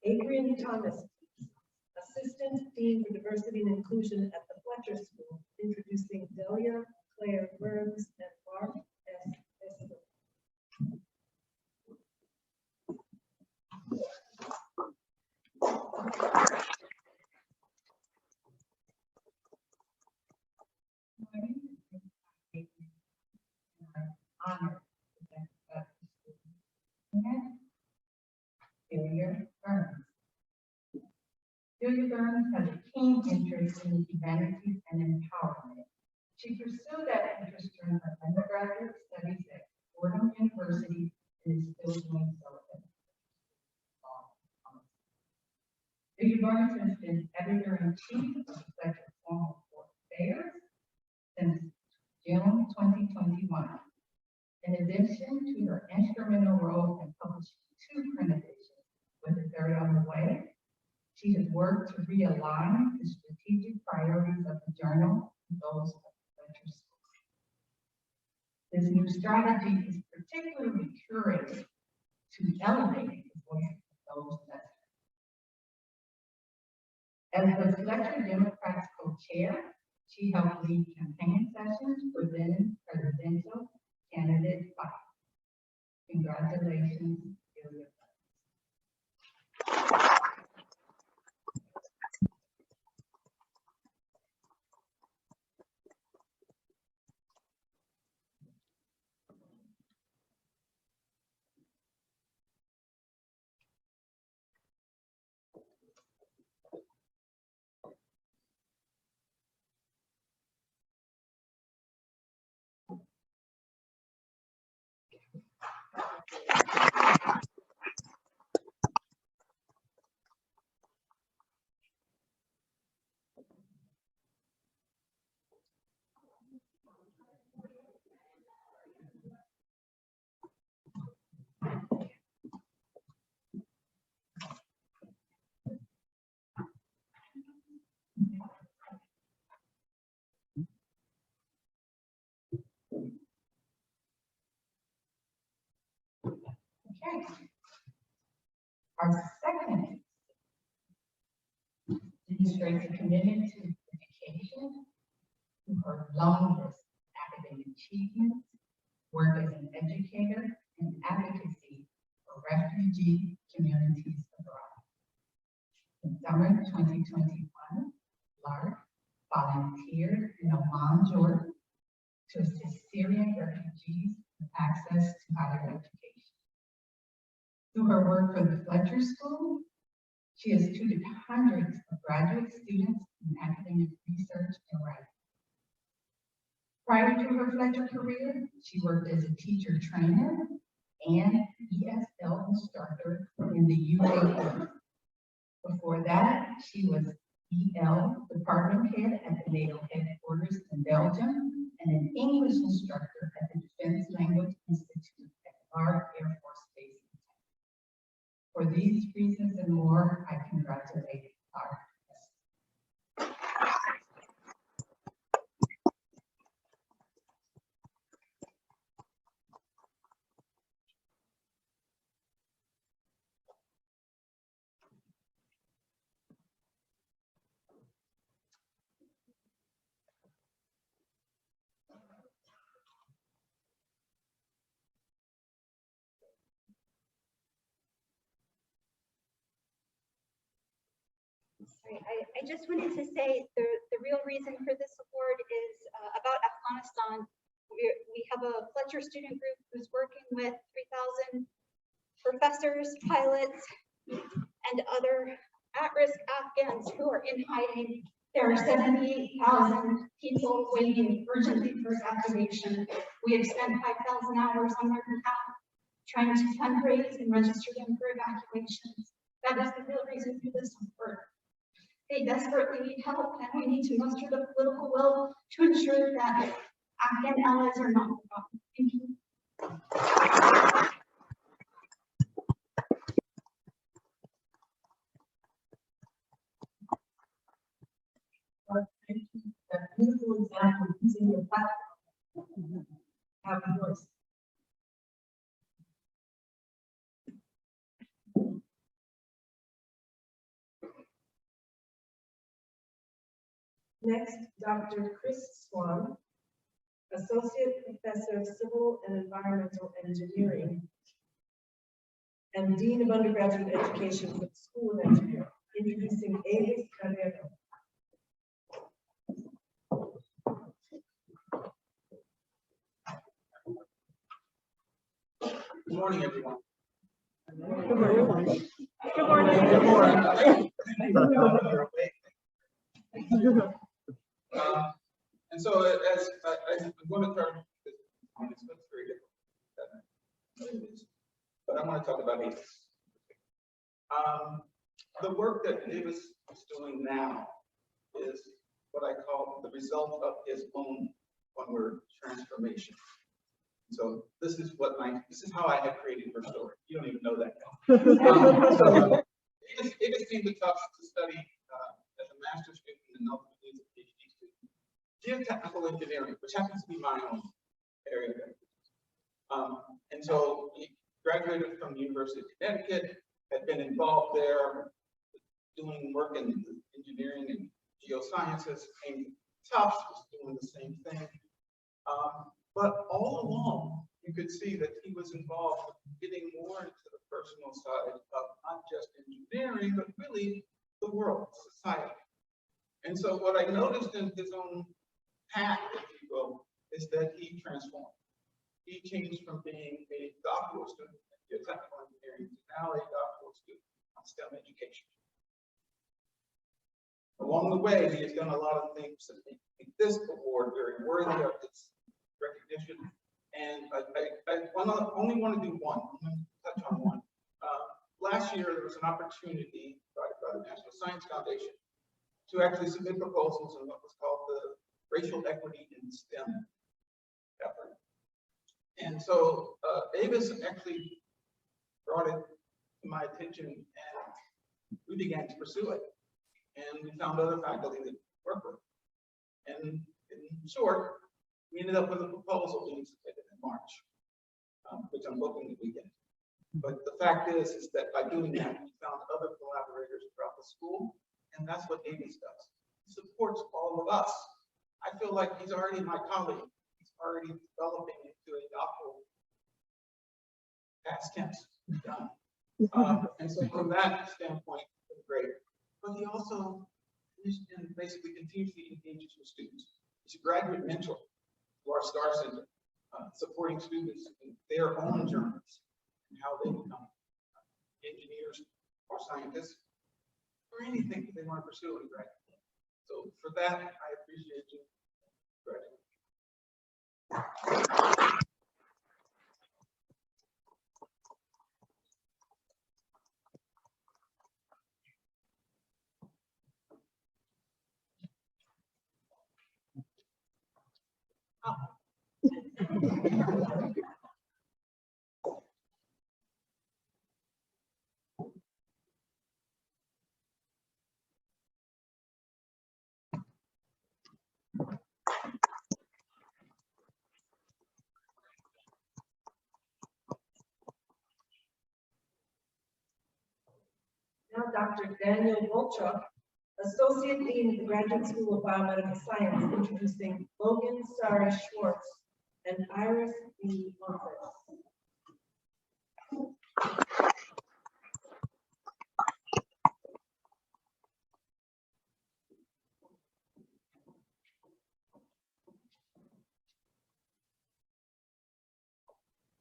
S2: Adrian Thomas, Assistant Dean for Diversity and Inclusion at the Fletcher School, introducing Delia, Claire Burns, and Mark S. Esper.
S6: Honored Delia Burns. Delia Burns has a keen interest in the humanities and empowerment. She pursued that interest during her undergraduate studies at Fordham University and is still doing so at Delia Burns has been editor-in-chief of the Fletcher Formal Court Affairs since June 2021. In addition to her instrumental role in publishing 2 print editions with the third on the way, she has worked to realign the strategic priorities of the journal and those of the Fletcher School. This new strategy is particularly curated to elevate the voice of those less. As the Fletcher Democrats co-chair, she helped lead campaign sessions for then presidential candidate fight. Congratulations, Delia. Okay. Our second demonstrates a commitment to education through her longest academic achievements, work as an educator, and advocacy for refugee communities abroad. In summer 2021, Lark volunteered in Oman, Jordan, to assist Syrian refugees with access to higher education. Through her work for the Fletcher School, she has tutored hundreds of graduate students in academic research and writing. Prior to her Fletcher career, she worked as a teacher trainer and ESL instructor in the UAE. Before that, she was EL department head at the NATO headquarters in Belgium and an English instructor at the Defense Language Institute at Lark Air Force Base. For these reasons and more, I congratulate our
S7: I just wanted to say the real reason for this award is about Afghanistan. We have a Fletcher student group who's working with 3,000 professors, pilots, and other at-risk Afghans who are in hiding. There are 78,000 people waiting urgently for evacuation. We have spent 5,000 hours on their behalf trying to fundraise and register them for evacuations. That is the real reason for this award. They desperately need help, and we need to muster the political will to ensure that Afghan allies are not forgotten. Thank you.
S2: That beautiful example using your platform. Have a voice. Next, Dr. Chris Swan, Associate Professor of Civil and Environmental Engineering and Dean of Undergraduate Education for the School of Engineering, introducing Elise.
S8: Good morning, everyone.
S2: Good morning.
S8: Good morning. Good morning. And so, as I'm going to turn this, it's very difficult, but I want to talk about Davis. The work that Davis is doing now is what I call the result of his own one-word transformation. So this is how I had created her story. You don't even know that now. So Davis came to Tufts to study as a master's student and ultimately as a PhD student, geotechnical engineering, which happens to be my own area. And so he graduated from the University of Connecticut, had been involved there doing work in engineering and geosciences, came to Tufts, was doing the same thing. But all along, you could see that he was involved getting more into the personal side of not just engineering, but really the world, society. And so what I noticed in his own path, if you will, is that he transformed. He changed from being a doctoral student in geotechnical engineering to now a doctoral student on STEM education. Along the way, he has done a lot of things that make this award very worthy of its recognition. And I only want to do one. I'm going to touch on one. Last year, there was an opportunity provided by the National Science Foundation to actually submit proposals in what was called the Racial Equity in STEM effort. And so Avis actually brought it to my attention, and we began to pursue it. And we found other faculty that work with it. And in short, we ended up with a proposal being submitted in March, which I'm hoping that we get. But the fact is that by doing that, we found other collaborators throughout the school, and that's what Avis does. He supports all of us. I feel like he's already my colleague. He's already developing into a doctoral past tense. And so from that standpoint, it's great. But he also basically continuously engages with students. He's a graduate mentor to our STAR Center, supporting students in their own journeys and how they become engineers or scientists or anything that they want to pursue in graduate. So for that, I appreciate you.
S2: Now, Dr. Daniel Wolchuk, Associate Dean of the Graduate School of Biomedical Science, introducing Logan Schwartz and Iris B. Montage.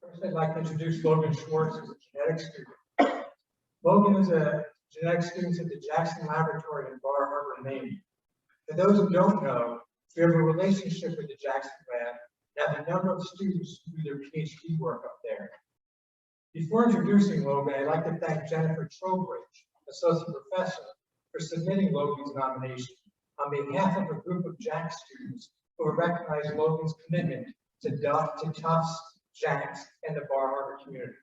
S9: First, I'd like to introduce Logan Schwartz as a genetics student. Logan is a genetics student at the Jackson Laboratory in Bar Harbor, Maine. For those who don't know, we have a relationship with the Jackson Lab and have a number of students who do their PhD work up there. Before introducing Logan, I'd like to thank Jennifer Trowbridge, Associate Professor, for submitting Logan's nomination on behalf of a group of Jack students who have recognized Logan's commitment to Tufts, Jacks, and the Bar Harbor communities.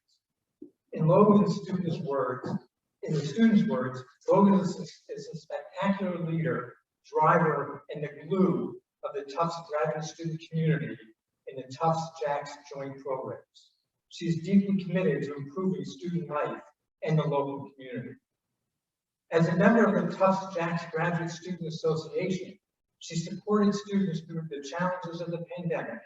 S9: In the student's words, Logan is a spectacular leader, driver, and the glue of the Tufts graduate student community in the Tufts Jacks joint programs. She is deeply committed to improving student life and the local community. As a member of the Tufts Jacks Graduate Student Association, she supported students through the challenges of the pandemic,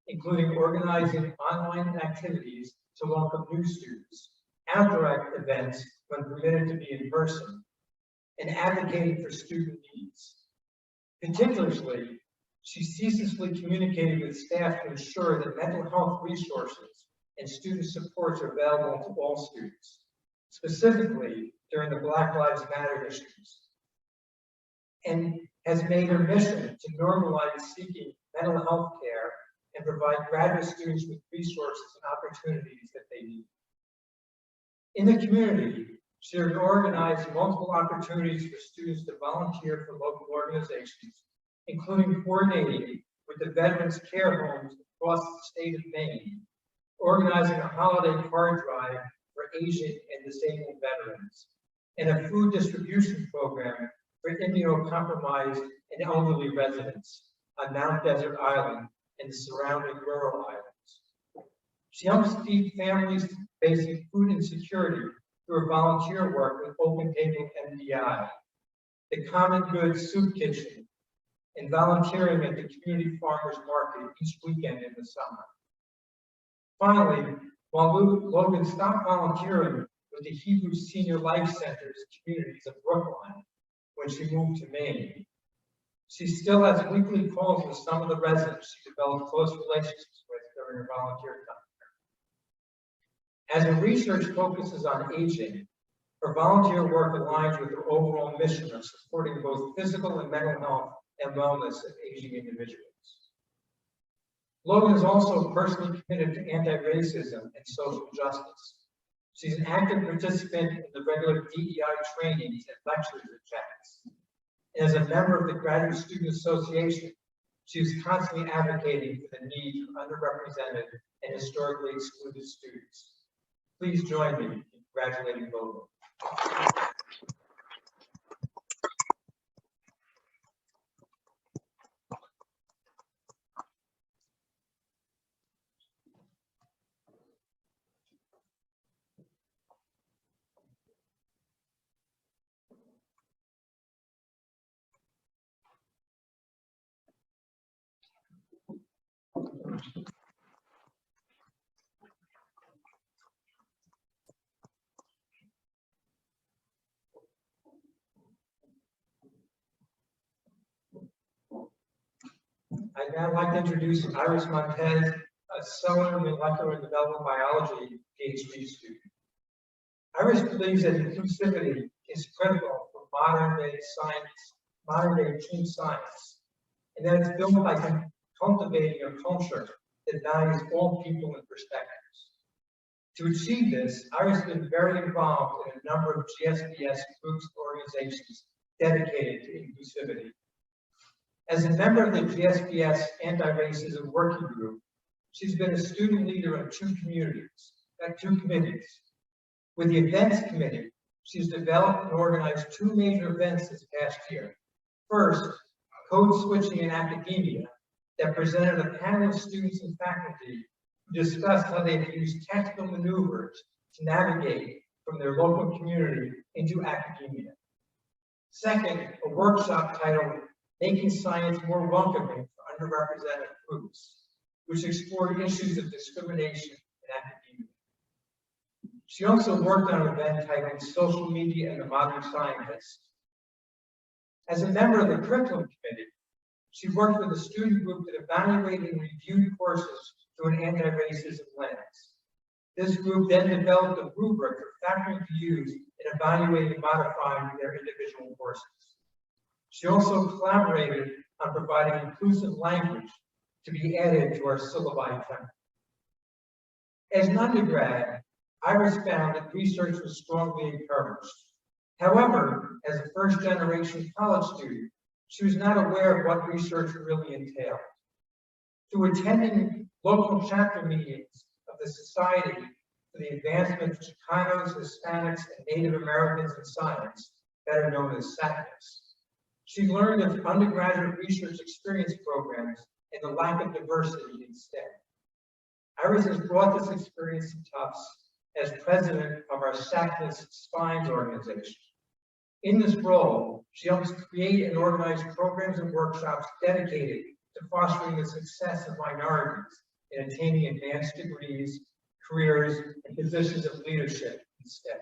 S9: including organizing online activities to welcome new students, outdoor events when permitted to be in person, and advocating for student needs. Particularly, she ceaselessly communicated with staff to ensure that mental health resources and student supports are available to all students, specifically during the Black Lives Matter issues, and has made her mission to normalize seeking mental health care and provide graduate students with resources and opportunities that they need. In the community, she has organized multiple opportunities for students to volunteer for local organizations, including coordinating with the Veterans Care Homes across the state of Maine, organizing a holiday card drive for Asian and disabled veterans, and a food distribution program for immunocompromised and elderly residents on Mount Desert Island and the surrounding rural islands. She helps feed families facing food insecurity through her volunteer work with Open Table MDI, the Common Good Soup Kitchen, and volunteering at the Community Farmers Market each weekend in the summer. Finally, while Logan stopped volunteering with the Hebrew Senior Life Center's communities of Brookline when she moved to Maine, she still has weekly calls with some of the residents she developed close relationships with during her volunteer time. As her research focuses on aging, her volunteer work aligns with her overall mission of supporting both physical and mental health and wellness of aging individuals. Logan is also personally committed to anti-racism and social justice. She's an active participant in the regular DEI trainings and lectures at Jacks. And as a member of the Graduate Student Association, she is constantly advocating for the need for underrepresented and historically excluded students. Please join me in congratulating Logan. I'd now like to introduce Iris Montage, a cellular molecular and developmental biology PhD student. Iris believes that inclusivity is critical for modern-day science, modern-day team science, and that it's built by cultivating a culture that values all people and perspectives. To achieve this, Iris has been very involved in a number of GSBS groups and organizations dedicated to inclusivity. As a member of the GSBS Anti-Racism Working Group, she's been a student leader on two committees. With the Events Committee, she's developed and organized two major events this past year. First, Code Switching in Academia, that presented a panel of students and faculty who discussed how they've used tactical maneuvers to navigate from their local community into academia. Second, a workshop titled Making Science More Welcoming for Underrepresented Groups, which explored issues of discrimination in academia. She also worked on an event titled Social Media and the Modern Scientist. As a member of the Curriculum Committee, she worked with a student group that evaluated and reviewed courses through an anti-racism lens, This group then developed a rubric for faculty to use in evaluating and modifying their individual courses. She also collaborated on providing inclusive language to be added to our syllabi template. As an undergrad, Iris found that research was strongly encouraged. However, as a first-generation college student, she was not aware of what research really entailed. Through attending local chapter meetings of the Society for the Advancement of Chicanos, Hispanics, and Native Americans in Science, better known as SACNIS, she learned of undergraduate research experience programs and the lack of diversity in STEM. Iris has brought this experience to Tufts as president of our SACNIS Spines organization. In this role, she helps create and organize programs and workshops dedicated to fostering the success of minorities in attaining advanced degrees, careers, and positions of leadership in STEM.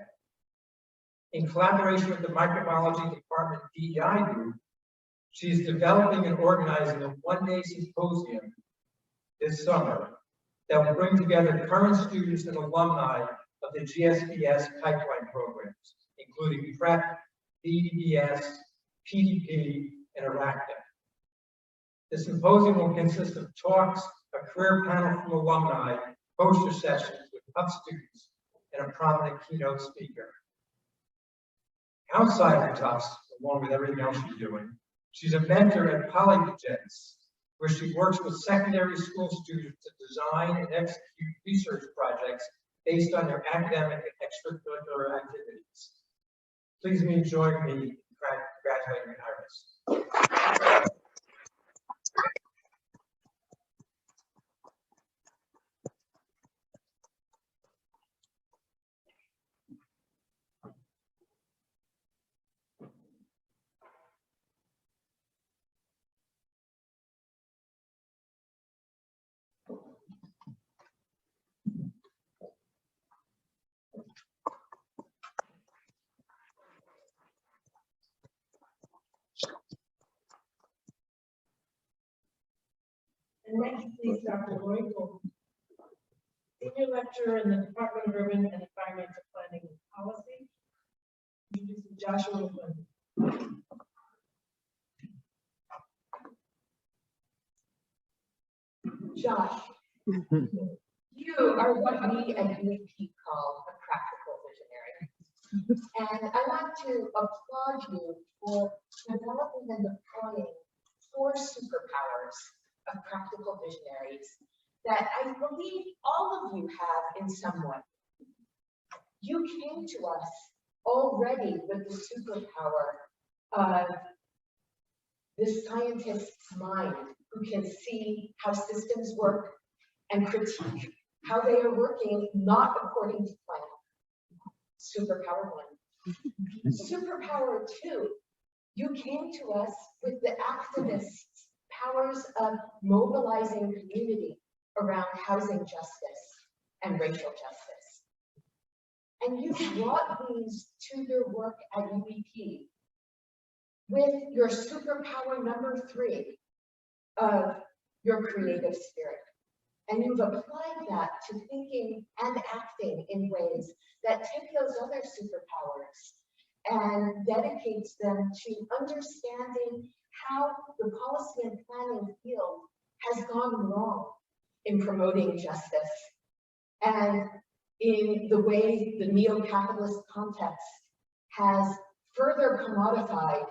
S9: In collaboration with the Microbiology Department DEI group, she is developing and organizing a one-day symposium this summer that will bring together current students and alumni of the GSBS pipeline programs, including PrEP, BDBS, PDP, and ARACDA. The symposium will consist of talks, a career panel from alumni, poster sessions with Tufts students, and a prominent keynote speaker. Outside of Tufts, along with everything else she's doing, she's a mentor at Polygens, where she works with secondary school students to design and execute research projects based on their academic and extracurricular activities. Please join me in congratulating Iris.
S2: And next, please, Dr. Morito, senior lecturer in the Department of Urban and Environmental Planning and Policy. Introducing Joshua Flynn.
S10: Josh, you are what we at UEP call a practical visionary. And I want to applaud you for developing and deploying 4 superpowers of practical visionaries that I believe all of you have in some way. You came to us already with the superpower of this scientist's mind who can see how systems work and critique how they are working not according to plan. Superpower 1. Superpower 2, you came to us with the activists' powers of mobilizing community around housing justice and racial justice. And you brought these to your work at UEP with your superpower number 3 of your creative spirit. And you've applied that to thinking and acting in ways that take those other superpowers and dedicates them to understanding how the policy and planning field has gone wrong in promoting justice and in the way the neo-capitalist context has further commodified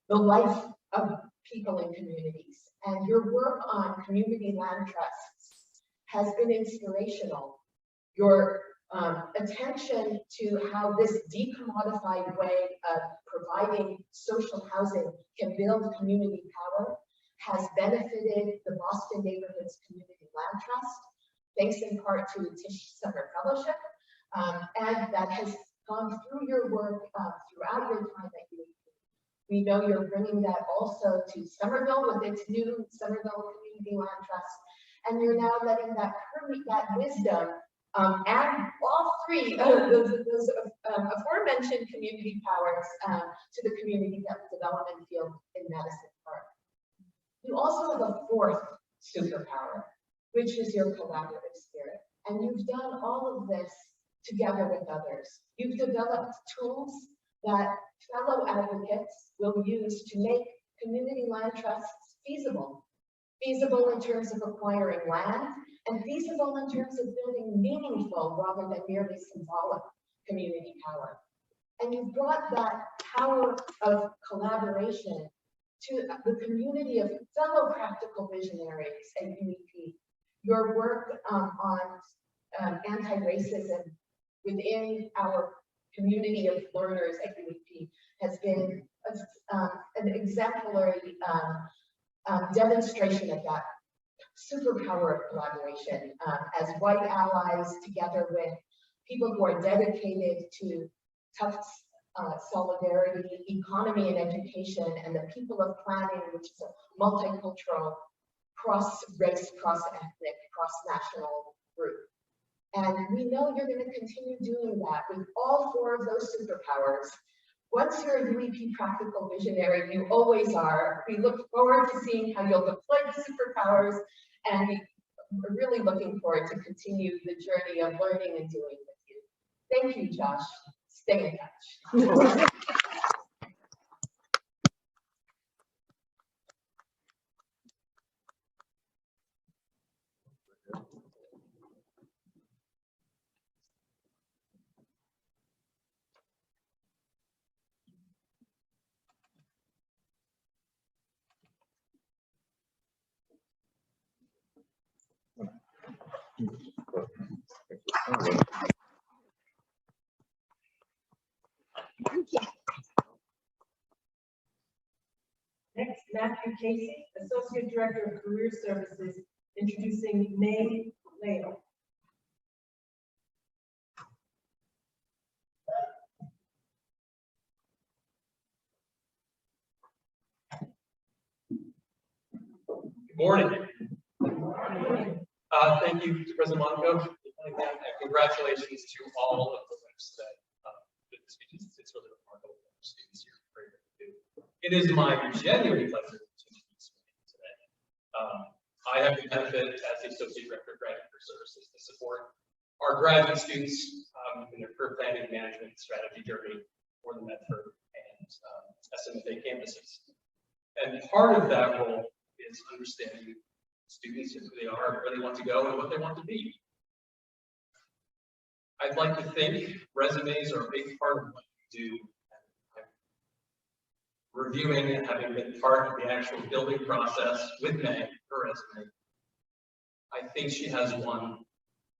S10: the life of people in communities. And your work on community land trusts has been inspirational. Your attention to how this decommodified way of providing social housing can build community power has benefited the Boston Neighborhoods Community Land Trust, thanks in part to the Tisch Summer Fellowship, and that has gone through your work throughout your time at UEP. We know you're bringing that also to Somerville with its new Somerville Community Land Trust, and you're now letting that permeate that wisdom and all 3 of those aforementioned community powers to the community development field in Madison Park. You also have a 4th superpower, which is your collaborative spirit. And you've done all of this together with others. You've developed tools that fellow advocates will use to make community land trusts feasible. Feasible in terms of acquiring land, and feasible in terms of building meaningful rather than merely symbolic community power. And you've brought that power of collaboration to the community of fellow practical visionaries at UEP. Your work on anti-racism within our community of learners at UEP has been an exemplary demonstration of that superpower of collaboration as white allies together with people who are dedicated to Tufts solidarity, economy and education, and the people of planning, which is a multicultural, cross-race, cross-ethnic, cross-national group. And we know you're going to continue doing that with all four of those superpowers. Once you're a UEP practical visionary, you always are. We look forward to seeing how you'll deploy the superpowers, and we're really looking forward to continue the journey of learning and doing with you. Thank you, Josh. Stay in touch.
S2: Next, Matthew Casey, Associate Director of Career Services, introducing May Leo.
S11: Good morning. Thank you to President Monaco, and congratulations to all of the folks that did the speeches. It's really remarkable that our students here are able to do. It is my genuine pleasure to introduce you today. I have the benefit as the Associate Director of Graduate Services to support our graduate students in their career planning and management strategy journey for the Medford and SMFA campuses. And part of that role is understanding students and who they are, where they want to go, and what they want to be. I'd like to think resumes are a big part of what you do. I'm reviewing and having been part of the actual building process with May, her resume. I think she has one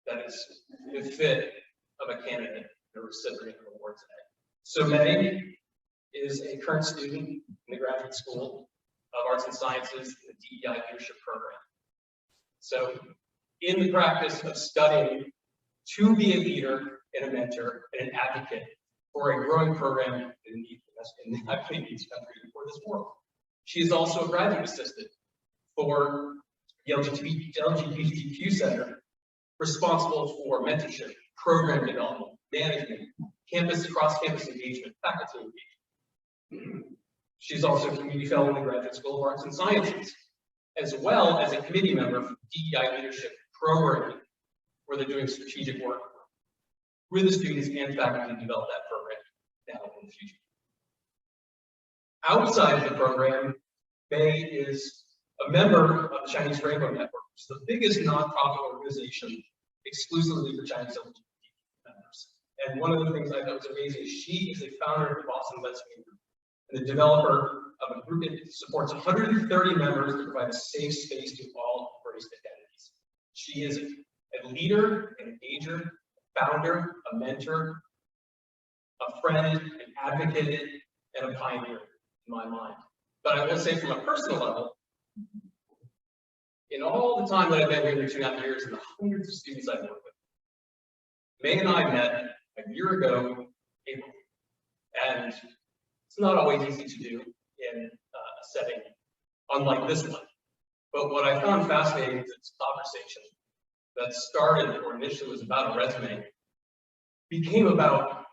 S11: that is the fit of a candidate, the recipient of the award today. So May is a current student in the Graduate School of Arts and Sciences, the DEI Leadership Program. So in the practice of studying to be a leader and a mentor and an advocate for a growing program in the country for this world. She is also a graduate assistant for the LGBTQ Center, responsible for mentorship, program development, management, cross-campus engagement, faculty engagement. She's also a community fellow in the Graduate School of Arts and Sciences, as well as a committee member for DEI Leadership Program, where they're doing strategic work with the students and faculty to develop that program now in the future. Outside of the program, May is a member of the Chinese Rainbow Network, which is the biggest nonprofit organization exclusively for Chinese LGBT members. And one of the things I thought was amazing is she is a founder of the Boston Lesbian Group and the developer of a group that supports 130 members to provide a safe space to all embraced identities. She is a leader, an engager, a founder, a mentor, a friend, an advocate, and a pioneer in my mind. But I will say from a personal level, in all the time that I've been here for 2.5 years and the hundreds of students I've worked with, May and I met a year ago, April, and it's not always easy to do in a setting unlike this one. But what I found fascinating is this conversation that started, or initially was about a resume, became about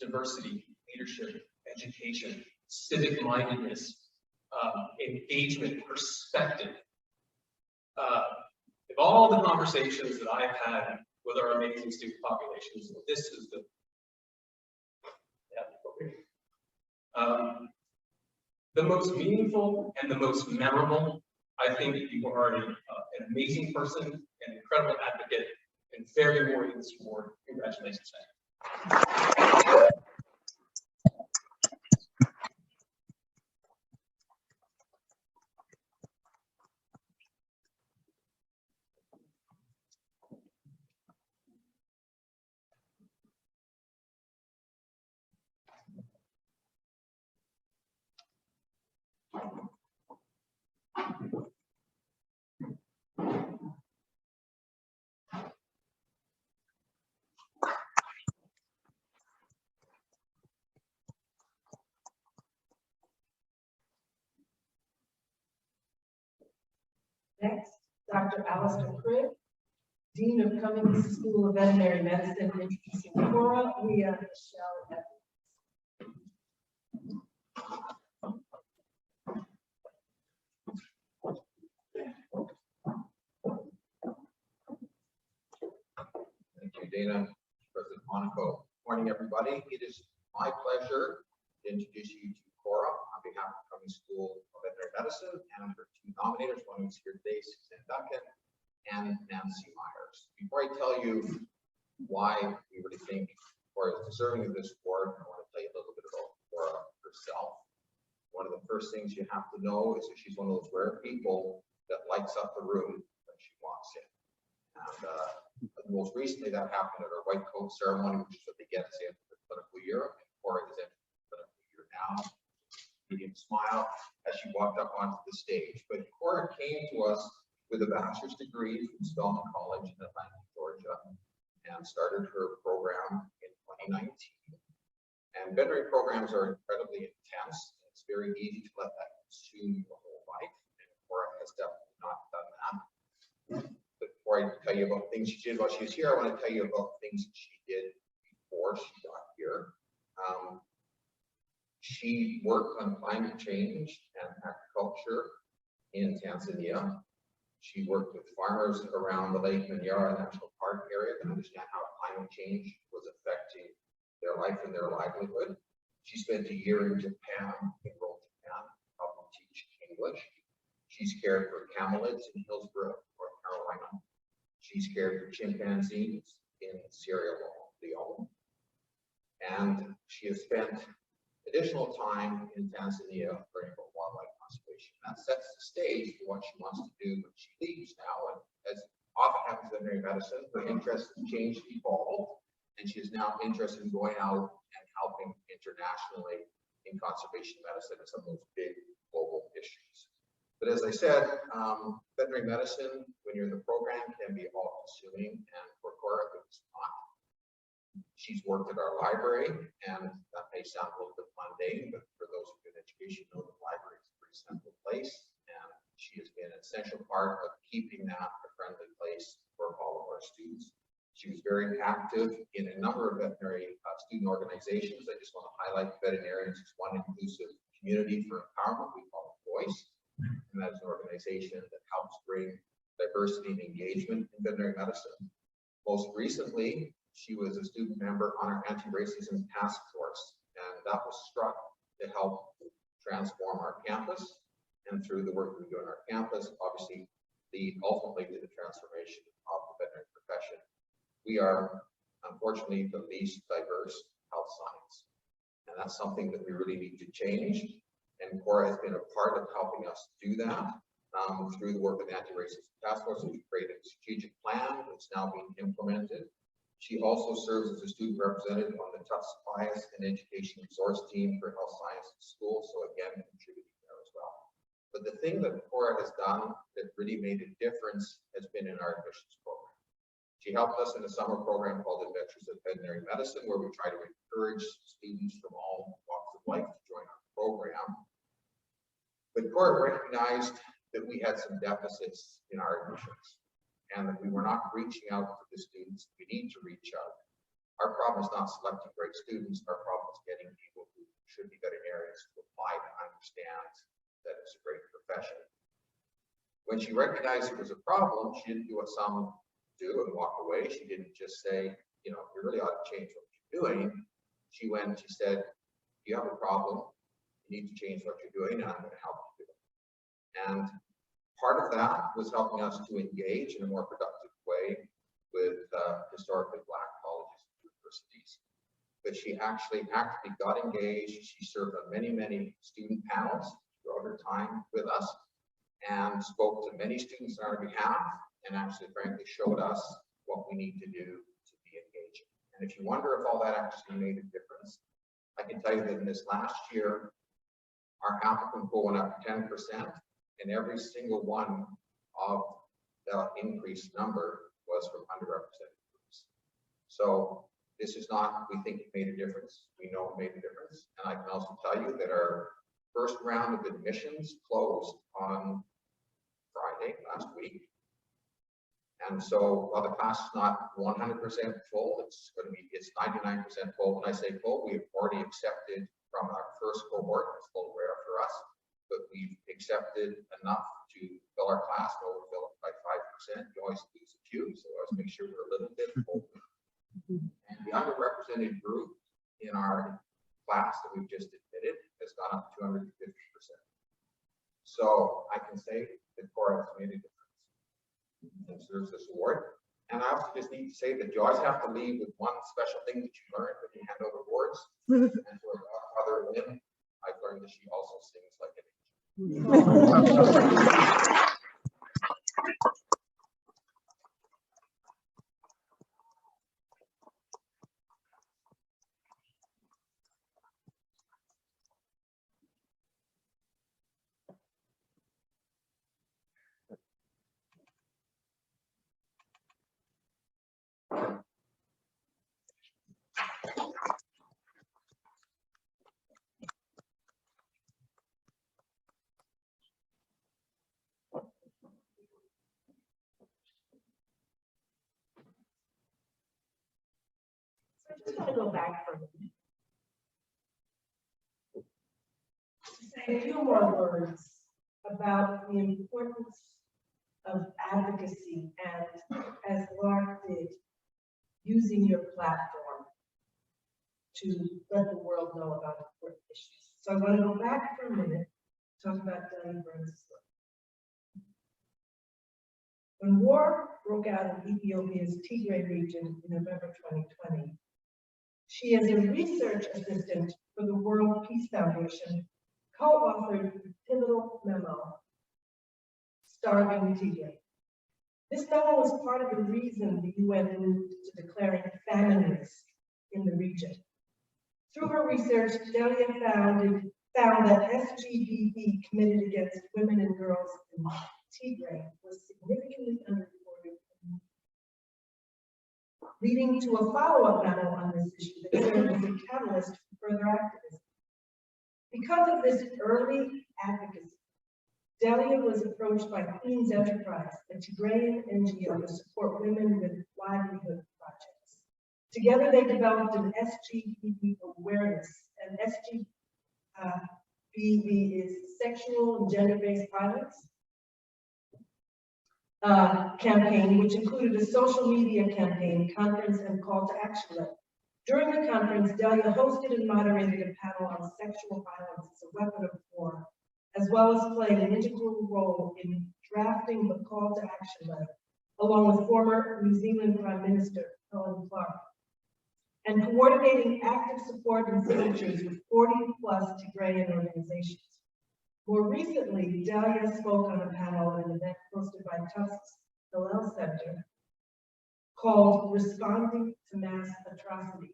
S11: diversity, leadership, education, civic mindedness, engagement, perspective. all the conversations that I've had with our amazing student populations, this is the most meaningful and the most memorable. I think you are an amazing person, an incredible advocate, and very worthy of this award. Congratulations.
S2: Next, Dr. Alistair Cribb, Dean of Cunningham School of Veterinary Medicine, introducing Cora Leah Michelle Evans.
S12: Thank you, Dana. President Monaco. Morning, everybody. It is my pleasure to introduce you to Cora on behalf of Cunningham School of Veterinary Medicine and her two nominators, one who's here today, Suzanne Duncan and Nancy Meyers. Before I tell you why we really think Cora is deserving of this award, I want to tell you a little bit about Cora herself. One of the first things you have to know is that she's one of those rare people that lights up the room when she walks in. And most recently that happened at our white coat ceremony, which is what they get at the end of the clinical year. And Cora is in the clinical year now. Medium smile as she walked up onto the stage. But Cora came to us with a bachelor's degree from Spelman College in Atlanta, Georgia, and started her program in 2019. And veterinary programs are incredibly intense. It's very easy to let that consume your whole life. And Cora has definitely not done that. But before I tell you about things she did while she was here, I want to tell you about things that she did before she got here. She worked on climate change and agriculture in Tanzania. She worked with farmers around the Lake Manyara National Park area to understand how climate change was affecting their life and their livelihood. She spent a year in Japan, in rural Japan, helping teach English. She's cared for camelids in Hillsborough, North Carolina. She's cared for chimpanzees in Sierra Leone. And she has spent additional time in Tanzania learning about wildlife conservation. That sets the stage for what she wants to do when she leaves now. And as often happens in veterinary medicine, her interest in change evolved, and she is now interested in going out and helping internationally in conservation medicine and some of those big global issues. But as I said, veterinary medicine, when you're in the program, can be all-consuming, and for Cora, it's not. She's worked at our library, and that may sound a little bit mundane, but for those who do education know the library is a pretty central place, and she has been an essential part of keeping that a friendly place for all of our students. She was very active in a number of veterinary student organizations. I just want to highlight Veterinarians as one inclusive community for empowerment we call it Voice, and that is an organization that helps bring diversity and engagement in veterinary medicine. Most recently, she was a student member on our anti-racism task force, and that was struck to help transform our campus. And through the work we do on our campus, obviously, ultimately to the transformation of the veterinary profession. We are, unfortunately, the least diverse health science, and that's something that we really need to change. And Cora has been a part of helping us do that through the work of the anti-racism task force. We've created a strategic plan that's now being implemented. She also serves as a student representative on the Tufts Bias and Education Resource Team for Health Sciences School, so again, contributing there as well. But the thing that Cora has done that really made a difference has been in our admissions program. She helped us in a summer program called Adventures of Veterinary Medicine, where we try to encourage students from all walks of life to join our program. But Cora recognized that we had some deficits in our admissions, and that we were not reaching out to the students we need to reach out. Our problem is not selecting great students. Our problem is getting people who should be veterinarians to apply to understand that it's a great profession. When she recognized it was a problem, she didn't do what some do and walk away. She didn't just say, you know, you really ought to change what you're doing. She went and she said, you have a problem, you need to change what you're doing, and I'm going to help you do it. And part of that was helping us to engage in a more productive way with historically Black colleges and universities. But she actually actively got engaged. She served on many, many student panels throughout her time with us and spoke to many students on our behalf and actually frankly showed us what we need to do to be engaging. And if you wonder if all that actually made a difference, I can tell you that in this last year, our applicant pool went up 10%, and every single one of the increased number was from underrepresented groups. So this is not, we think it made a difference. We know it made a difference. And I can also tell you that our first round of admissions closed on Friday last week. And so while the class is not 100% full, it's 99% full. When I say full, we have already accepted from our first cohort, it's a little rare for us, but we've accepted enough to fill our class, and overfill it by 5%. You always lose a few, so always make sure we're a little bit full. And the underrepresented group in our class that we've just admitted has gone up 250%. So I can say that Cora has made a difference and deserves this award. And I also just need to say that you always have to leave with one special thing that you learned when you hand over awards. And for Mother Lynn, I've learned that she also sings like an angel.
S2: I just want to go back for a minute. Say a few more words about the importance of advocacy and, as Lark did, using your platform to let the world know about important issues. So I want to go back for a minute, talk about Delia Burns' work. When war broke out in Ethiopia's Tigray region in November 2020, she, as a research assistant for the World Peace Foundation, co-authored the pivotal memo, Starving Tigray. This memo was part of the reason the UN moved to declaring famine risk in the region. Through her research, Delia found that SGBB committed against women and girls in Tigray was significantly underreported, leading to a follow-up memo on this issue that served as a catalyst for further activism. Because of this early advocacy, Delia was approached by Queen's Enterprise, a Tigrayan NGO to support women with livelihood projects. Together, they developed an SGBB awareness, and SGBB is sexual and gender-based violence campaign, which included a social media campaign, conference, and call to action letter. During the conference, Delia hosted and moderated a panel on sexual violence as a weapon of war, as well as playing an integral role in drafting the call to action letter, along with former New Zealand Prime Minister Helen Clark, and coordinating active support and signatures with 40+ Tigrayan organizations. More recently, Delia spoke on a panel at an event hosted by Tufts Hillel Center called Responding to Mass Atrocity,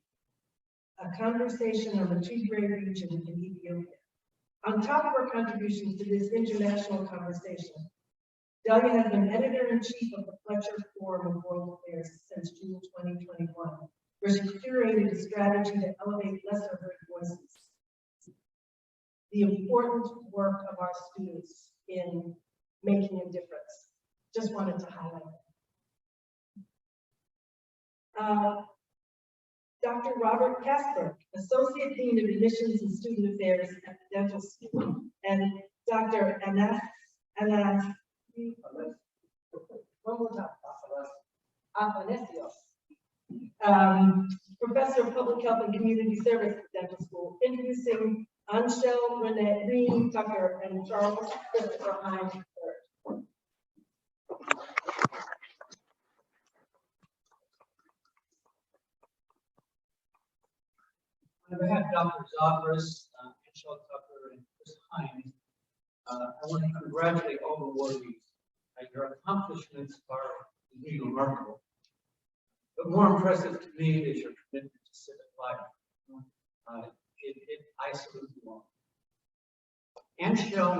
S2: a conversation on the Tigray region in Ethiopia. On top of her contributions to this international conversation, Delia has been editor-in-chief of the Fletcher Forum of World Affairs since June 2021, where she curated a strategy to elevate lesser-heard voices. The important work of our students in making a difference. Just wanted to highlight that. Dr. Robert Kasper, Associate Dean of Admissions and Student Affairs at the Dental School, and Dr. Anas, Athanasios, Professor of Public Health and Community Service at Dental School, introducing Anshel Reen Tucker and Charles Christopher Hines III.
S13: On behalf of Dr. Zopris, Michelle Tucker, and Chris Hines, I want to congratulate all the awardees. Your accomplishments are indeed remarkable. But more impressive to me is your commitment to civic life. I salute you all. Anshel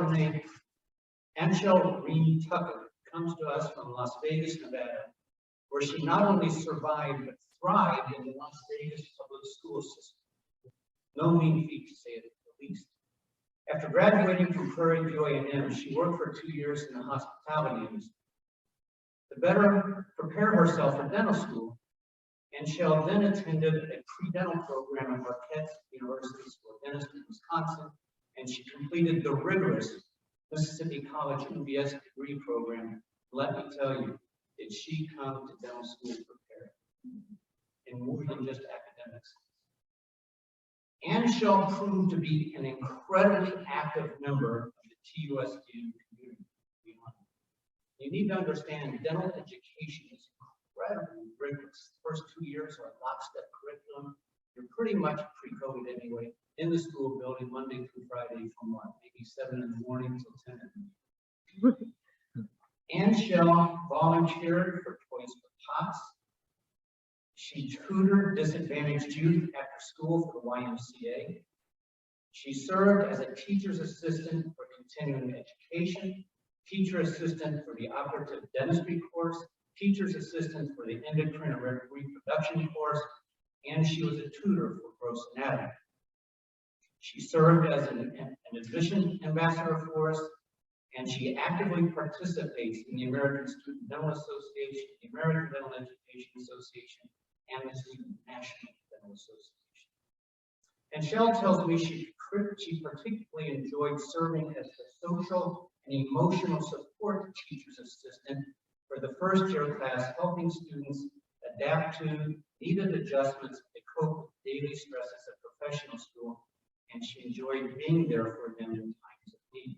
S13: Reen Tucker comes to us from Las Vegas, Nevada, where she not only survived but thrived in the Las Vegas public school system. No mean feat, to say it the least. After graduating from Prairie View A&M, she worked for 2 years in the hospitality industry. To better prepare herself for dental school, Anshel then attended a pre-dental program at Marquette University School of Dentistry in Wisconsin, and she completed the rigorous Mississippi College MBS degree program. Let me tell you, did she come to dental school prepared in more than just academics. Anshel proved to be an incredibly active member of the TUSD community. You need to understand dental education is incredibly rigorous. The first 2 years are a lockstep curriculum. You're pretty much pre-COVID anyway, in the school building Monday through Friday from what, maybe 7 in the morning till 10 in the evening. Anshel volunteered for Toys for Tots. She tutored disadvantaged youth after school for the YMCA. She served as a teacher's assistant for continuing education, teacher assistant for the operative dentistry course, teacher's assistant for the endocrine and reproduction course, and she was a tutor for gross anatomy. She served as an admission ambassador for us, and she actively participates in the American Student Dental Association, the American Dental Education Association, and the Student National Dental Association. And Shell tells me she particularly enjoyed serving as the social and emotional support teacher's assistant for the first year class, helping students adapt to needed adjustments to cope with daily stresses at professional school, and she enjoyed being there for them in times of need.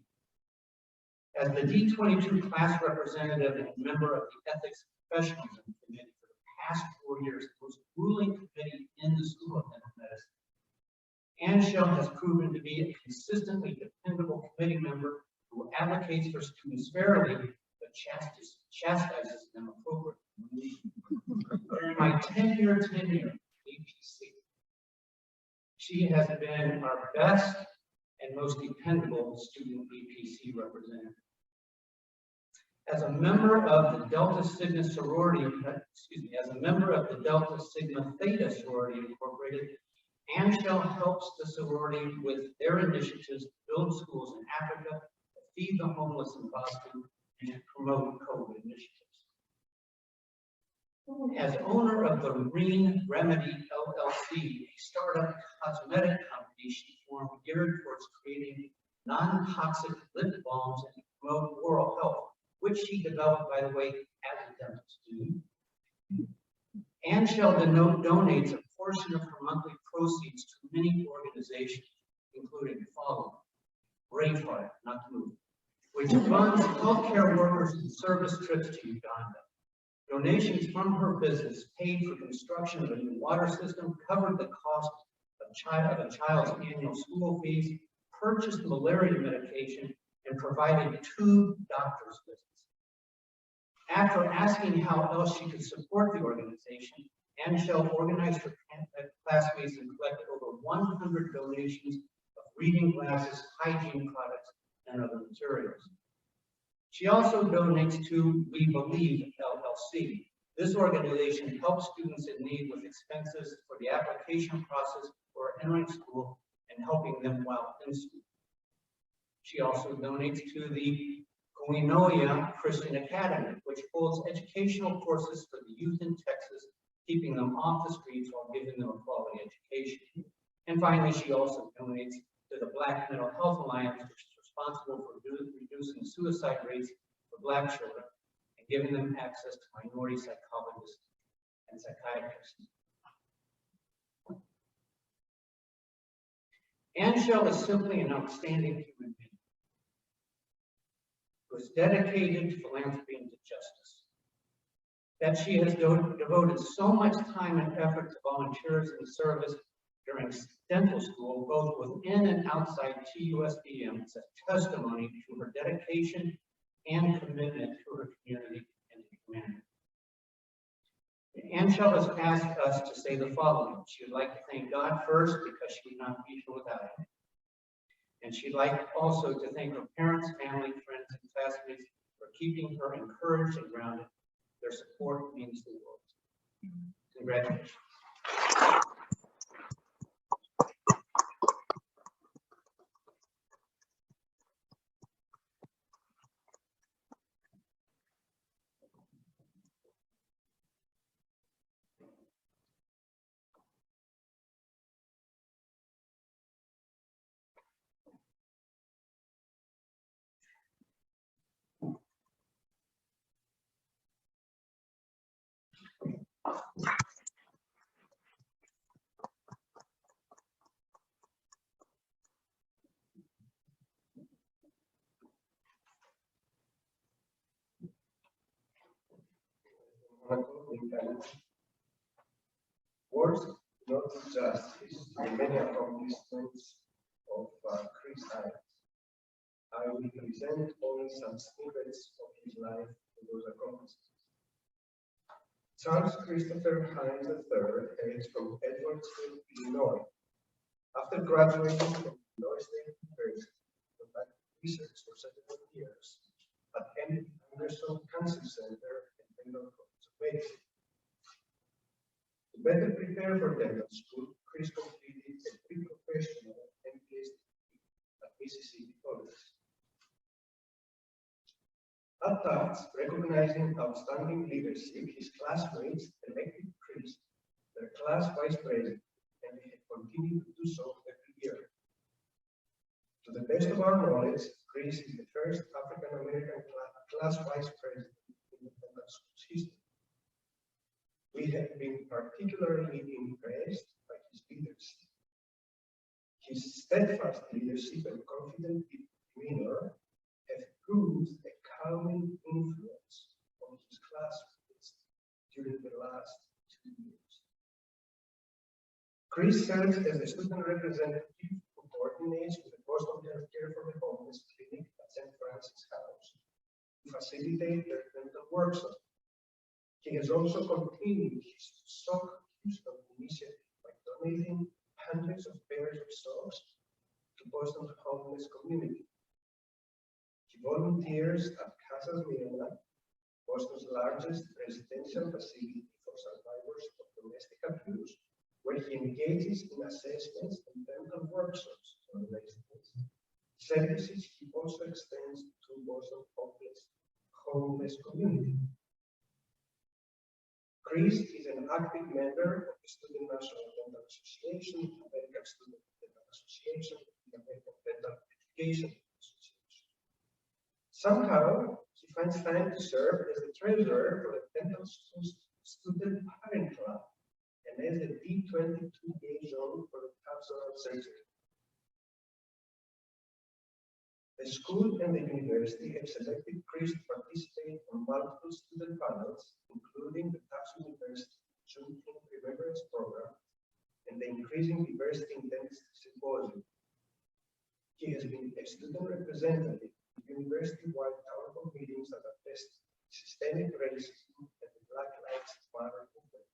S13: As the D22 class representative and member of the Ethics and Professionalism Committee for the past 4 years, the most ruling committee in the School of Dental Medicine, Anshel has proven to be a consistently dependable committee member who advocates for students fairly, but chastises them appropriately. During my 10-year tenure at APC, she has been our best and most dependable student APC representative. As a member of the Delta Sigma sorority, as a member of the Delta Sigma Theta sorority incorporated, Anshel helps the sorority with their initiatives to build schools in Africa, to feed the homeless in Boston, and to promote COVID initiatives. As owner of the Reen Remedy LLC, a startup cosmetic company she formed geared towards creating non-toxic lip balms and promote oral health, which she developed, by the way, as a dental student. Anshel donates a portion of her monthly proceeds to many organizations, including the following: Braveheart, not to move, which funds healthcare workers and service trips to Uganda. Donations from her business paid for construction of a new water system, covered the cost of a child's annual school fees, purchased malaria medication, and provided 2 doctor's visits. After asking how else she could support the organization, Anshel organized her classmates and collected over 100 donations of reading glasses, hygiene products, and other materials. She also donates to We Believe LLC. This organization helps students in need with expenses for the application process for entering school and helping them while in school. She also donates to the Koinonia Christian Academy, which holds educational courses for the youth in Texas, keeping them off the streets while giving them a quality education. And finally, she also donates to the Black Mental Health Alliance, which is responsible for reducing suicide rates for Black children and giving them access to minority psychologists and psychiatrist. Angel is simply an outstanding human being who is dedicated to philanthropy and to justice. That she has devoted so much time and effort to volunteerism and service during dental school, both within and outside TUSDM, is a testimony to her dedication and commitment to her community and to humanity. Angel has asked us to say the following. She would like to thank God first because she would not be here without him. And she'd like also to thank her parents, family, friends, and classmates for keeping her encouraged and grounded. Their support means the world. Congratulations.
S14: Words not justice to the many accomplishments of Chris Hines. I will present only some snippets of his life and those accomplishments. Charles Christopher Hines III hails from Edwardsville, Illinois. After graduating from Illinois State University, he conducted research for several years at M. Anderson Cancer Center in Denver, Pennsylvania. To better prepare for dental school, Chris completed a pre-professional MPS at Mississippi College. At Tufts, recognizing outstanding leadership, his classmates elected Chris their class vice president, and they have continued to do so every year. To the best of our knowledge, Chris is the first African-American class vice president in the dental school's history. We have been particularly impressed by his leadership. His steadfast leadership and confident demeanor have proved a calming influence on his classmates during the last 2 years. Chris serves as a student representative who coordinates with the Boston Healthcare for the Homeless Clinic at St. Francis House to facilitate their dental workshop. He has also continued his sock Houston initiative by donating hundreds of pairs of socks to Boston's homeless community. He volunteers at Casa Mirna, Boston's largest residential facility for survivors of domestic abuse, where he engages in assessments and dental workshops for the residents. Services he also extends to Boston's homeless community. Chris is an active member of the Student National Dental Association, American Student Dental Association, and American Dental Education Association. Somehow, he finds time to serve as the treasurer for the Dental School's Student Parent Club and as the D22 liaison for the Tufts Oral Surgery. The school and the university have selected Chris to participate on multiple student panels, including the Tufts University Juneteenth Remembrance Program and the Increasing Diversity in Dentistry Symposium. He has been a student representative in university-wide town hall meetings that address systemic racism and the Black Lives Matter movement.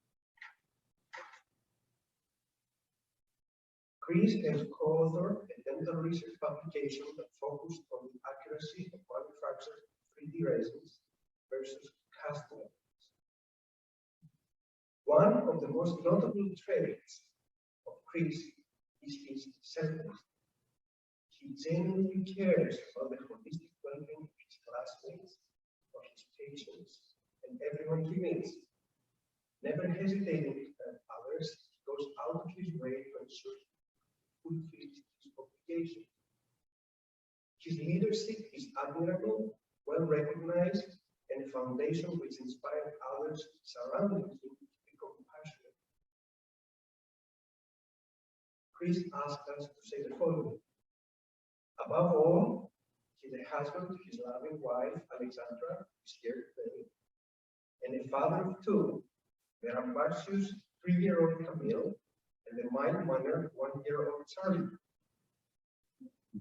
S14: Chris has co-authored a dental research publication that focused on the accuracy of manufactured 3D resins versus cast methods. One of the most notable traits of Chris is his selflessness. He genuinely cares about the holistic well-being of his classmates, of his patients, and everyone he meets. Never hesitating to help others, he goes out of his way to ensure fulfills his obligation. His leadership is admirable, well recognized, and a foundation which inspired others surrounding him to become Chris asked us to say the following. Above all, he's a husband to his loving wife, Alexandra, who's here today, and a father of two, the ambitious 3-year-old Camille and the mild-mannered 1-year-old Charlie.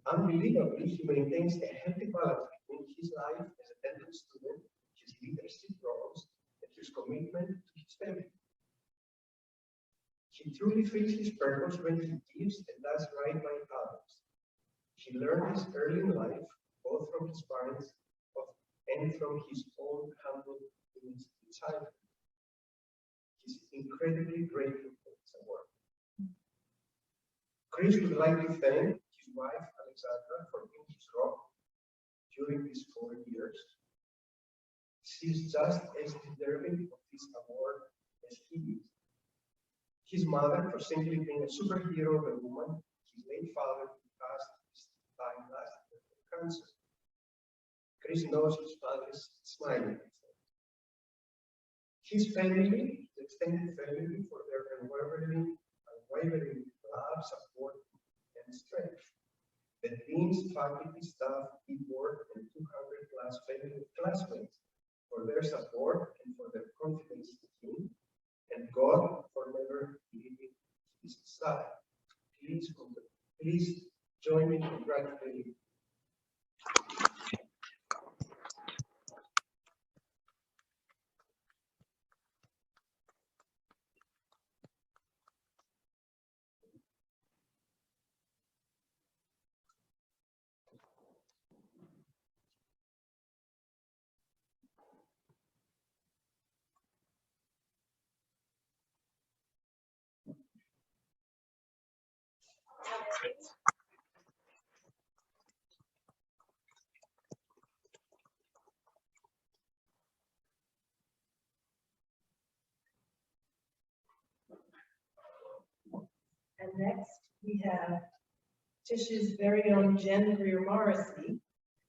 S14: Unbelievably, he maintains a healthy balance between his life as a dental student, his leadership roles, and his commitment to his family. He truly feels his purpose when he gives and does right by others. He learned this early in life, both from his parents and from his own humble beginnings in childhood. He's incredibly grateful for this award. Chris would like to thank his wife, Alexandra, for being his rock during these 4 years. She's just as deserving of this award as he is. His mother for simply being a superhero of a woman, his late father who passed his time last year from cancer. Chris knows his father is smiling. His family, the extended family, for their unwavering love, support, and strength. The deans, faculty, staff, board, and 200+ family classmates for their support and for their confidence in him, and God for never leaving his side. Please join me in congratulating.
S2: And next, we have Tisch's very own Jen Greer-Morrissey,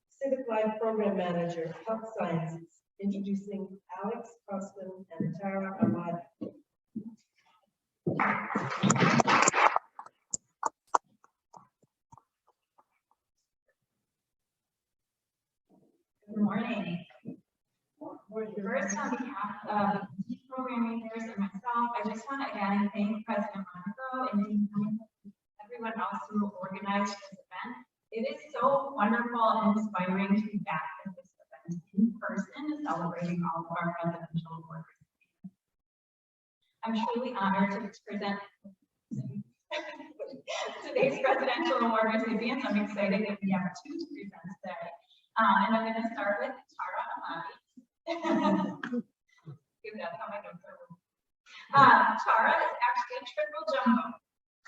S2: Civic Life Program Manager, Health Sciences, introducing Alex Costin and Tara Ahmad.
S4: Good morning. First, on behalf of the program leaders and myself, I just want to again thank President Monaco and Dean Cunningham, everyone else who organized this event. It is so wonderful and inspiring to be back at this event in person, celebrating all of our presidential awards. I'm truly honored to present today's presidential award recipients. I'm excited that we have 2 to present today. And I'm going to start with Tara Ahmadi. That's how my notes are. Tara is actually a triple jumbo,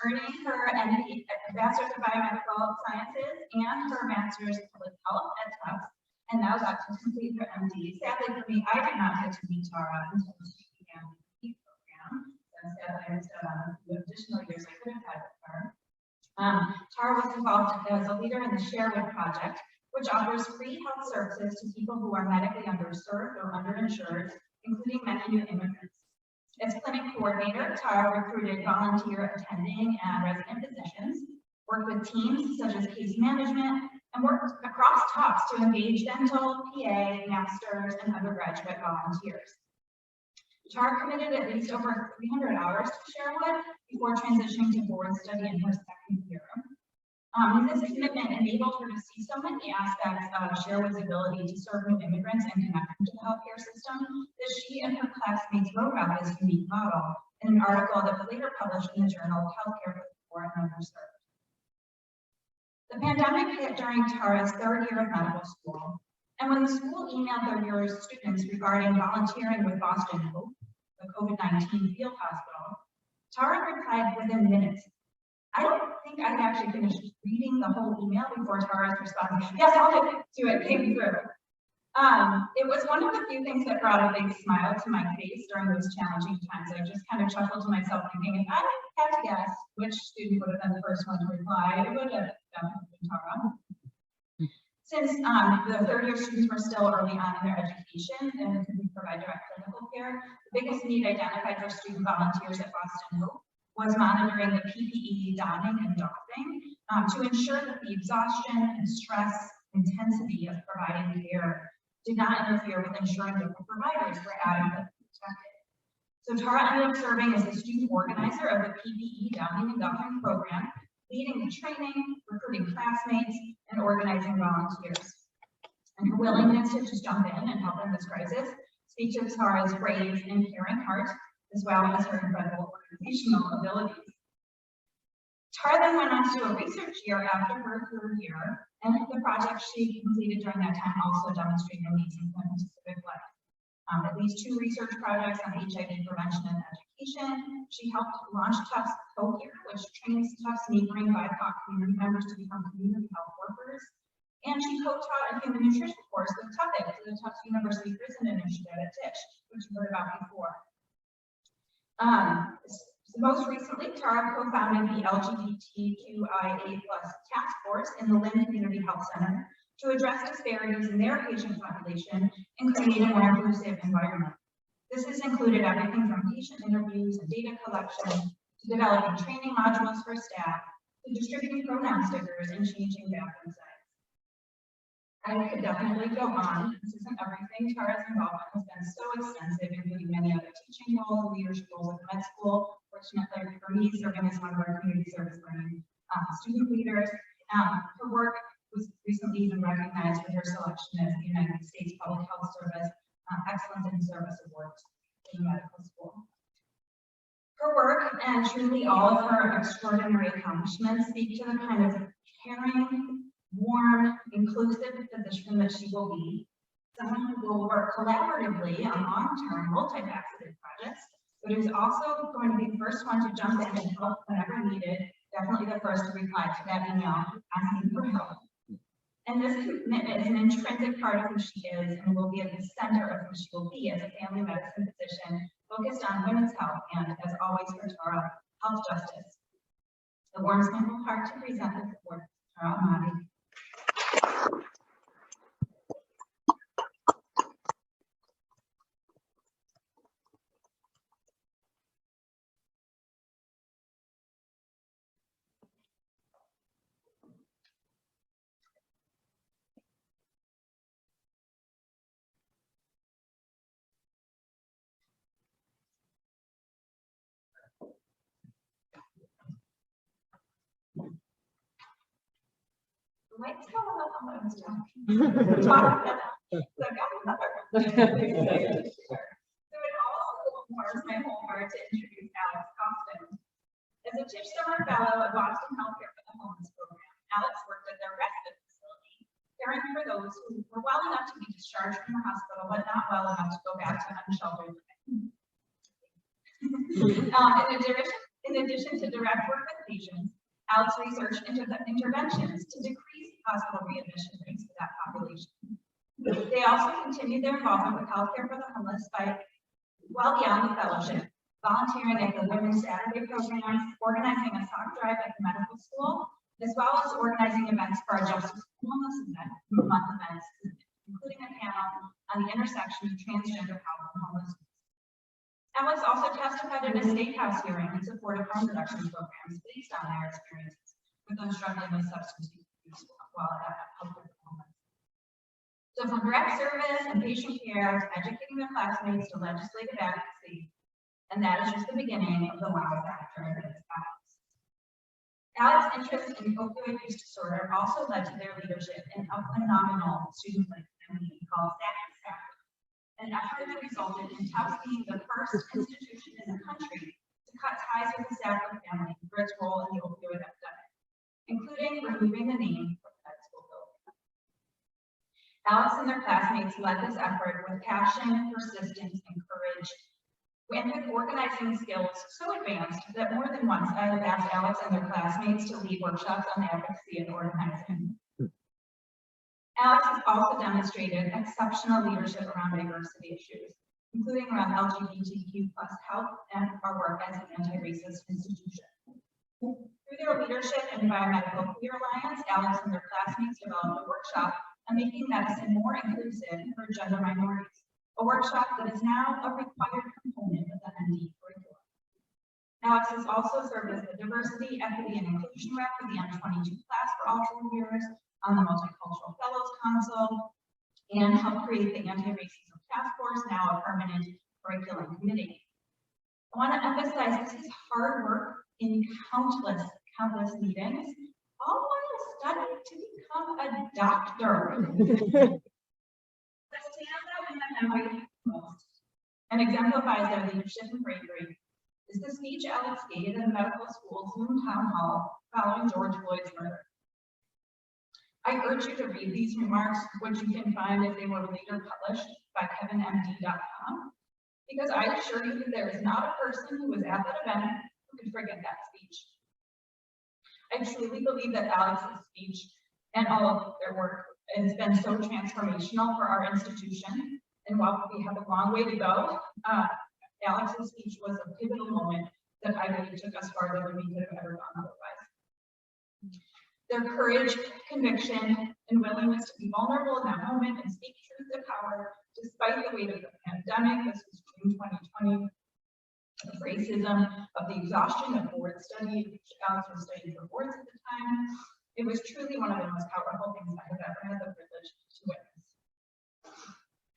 S4: earning her MD, Bachelor's of Biomedical Sciences, and her Master's of Public Health at Tufts, and now got to complete her MD. Sadly for me, I did not get to meet Tara until she began the program. So sadly, I missed out on the additional years I could have had with her. Tara was involved as a leader in the Sherwood Project, which offers free health services to people who are medically underserved or underinsured, including many new immigrants. As clinic coordinator, Tara recruited volunteer attending and resident physicians, worked with teams such as case management, and worked across Tufts to engage dental, PA, masters, and undergraduate volunteers. Tara committed at least over 300 hours to Sherwood before transitioning to board study in her second year. This commitment enabled her to see so many aspects of Sherwood's ability to serve new immigrants and connect them to the healthcare system that she and her classmates wrote about this unique model in an article that was later published in the Journal of Healthcare for the Poor and Underserved. The pandemic hit during Tara's 3rd year of medical school, and when the school emailed their year students regarding volunteering with Boston Hope, the COVID-19 field hospital, Tara replied within minutes. I don't think I had actually finished reading the whole email before Tara's response, yes, I'll do it, came through. It was one of the few things that brought a big smile to my face during those challenging times. I just kind of chuckled to myself thinking, if I had to guess which student would have been the first one to reply, it would have definitely been Tara. Since the 3rd year students were still early on in their education and couldn't provide direct clinical care, the biggest need identified for student volunteers at Boston Hope
S6: was monitoring the PPE donning and doffing to ensure that the exhaustion and stress intensity of providing care did not interfere with ensuring that the providers were adequately protected. So Tara ended up serving as the student organizer of the PPE donning and doffing program, leading the training, recruiting classmates, and organizing volunteers. And her willingness to just jump in and help in this crisis speaks to Tara's brave and caring heart, as well as her incredible organizational abilities. Tara then went on to do a research year after her third year, and the project she completed during that time also demonstrated amazing commitment to civic life. At least 2 research projects on HIV prevention and education. She helped launch Tufts Co-Care, which trains Tufts neighboring BIPOC community members to become community health workers. And she co-taught a human nutrition course with Civic to the Tufts University Prison Initiative at Tisch, which you heard about before. Most recently, Tara co-founded the LGBTQIA+ task force in the Lynn Community Health Center to address disparities in their patient population and create a more inclusive environment. This has included everything from patient interviews and data collection to developing training modules for staff to distributing pronoun stickers and changing bathroom sites. I could definitely go on. This isn't everything. Tara's involvement has been so extensive, including many other teaching roles, leadership roles at med school. Fortunately for me, serving as one of our community service learning student leaders. Her work was recently even recognized with her selection as the United States Public Health Service Excellence in Service Award in medical school. Her work and truly all of her extraordinary accomplishments speak to the kind of caring, warm, inclusive position that she will be. Someone who will work collaboratively on long-term, multifaceted projects, but who's also going to be the first one to jump in and help whenever needed. Definitely the first to reply to that email asking for help. And this commitment is an intrinsic part of who she is and will be at the center of who she will be as a family medicine physician focused on women's health and, as always for Tara, health justice. It warms my whole heart to present this award to Tara Ahmadi. Lights go up on those So it also warms my whole heart to introduce Alex Costin. As a Tisch Summer Fellow at Boston Healthcare for the Homeless Program, Alex worked at their respite facility, caring for those who were well enough to be discharged from the hospital, but not well enough to go back to unsheltered living. In addition to direct work with patients, Alex researched into the interventions to decrease hospital readmission rates for that population. They also continued their involvement with healthcare for the homeless by well beyond the fellowship, volunteering at the Women's Saturday program, organizing a sock drive at the medical school, as well as organizing events for our Justice Homeless Month events, including a panel on the intersection of transgender health and homelessness. Alex also testified in a state house hearing in support of harm reduction programs based on their experiences with those struggling with substance use while at healthcare for homeless. So from direct service and patient care to educating their classmates to legislative advocacy, and that is just the beginning of the wow factor that is Alex. Alex's interest in opioid use disorder also led to their leadership in a phenomenal student-led campaign called Activism, an effort that resulted in Tufts being the first institution in the country to cut ties with the Sackler family for its role in the opioid epidemic, including removing the name from the med school building. Alex and their classmates led this effort with passion, persistence, and courage, and with organizing skills so advanced that more than once I have asked Alex and their classmates to lead workshops on advocacy and organizing. Alex has also demonstrated exceptional leadership around diversity issues, including around LGBTQ+ health and our work as an anti-racist institution. Through their leadership in Biomedical Queer Alliance, Alex and their classmates developed a workshop on making medicine more inclusive for gender minorities, a workshop that is now a required component of the MD curriculum. Alex has also served as the Diversity, Equity, and Inclusion Rep for the M22 class for all 4 years on the Multicultural Fellows Council, and helped create the Anti-Racism Task Force, now a permanent curriculum committee. I want to emphasize this is hard work in countless meetings, all while studying to become a doctor. That stands out in the memory most and exemplifies their leadership and bravery is the speech Alex gave at medical school's Zoom town hall following George Floyd's murder. I urge you to read these remarks, which you can find if they were later published by kevinmd.com, because I assure you that there is not a person who was at that event who could forget that speech. I truly believe that Alex's speech and all of their work has been so transformational for our institution. And while we have a long way to go, Alex's speech was a pivotal moment that I believe took us farther than we could have ever gone otherwise. Their courage, conviction, and willingness to be vulnerable in that moment and speak truth to power, despite the weight of the pandemic, this was June 2020, of racism, of the exhaustion of board study, which Alex was studying for boards at the time. It was truly one of the most powerful things I have ever had the privilege to witness.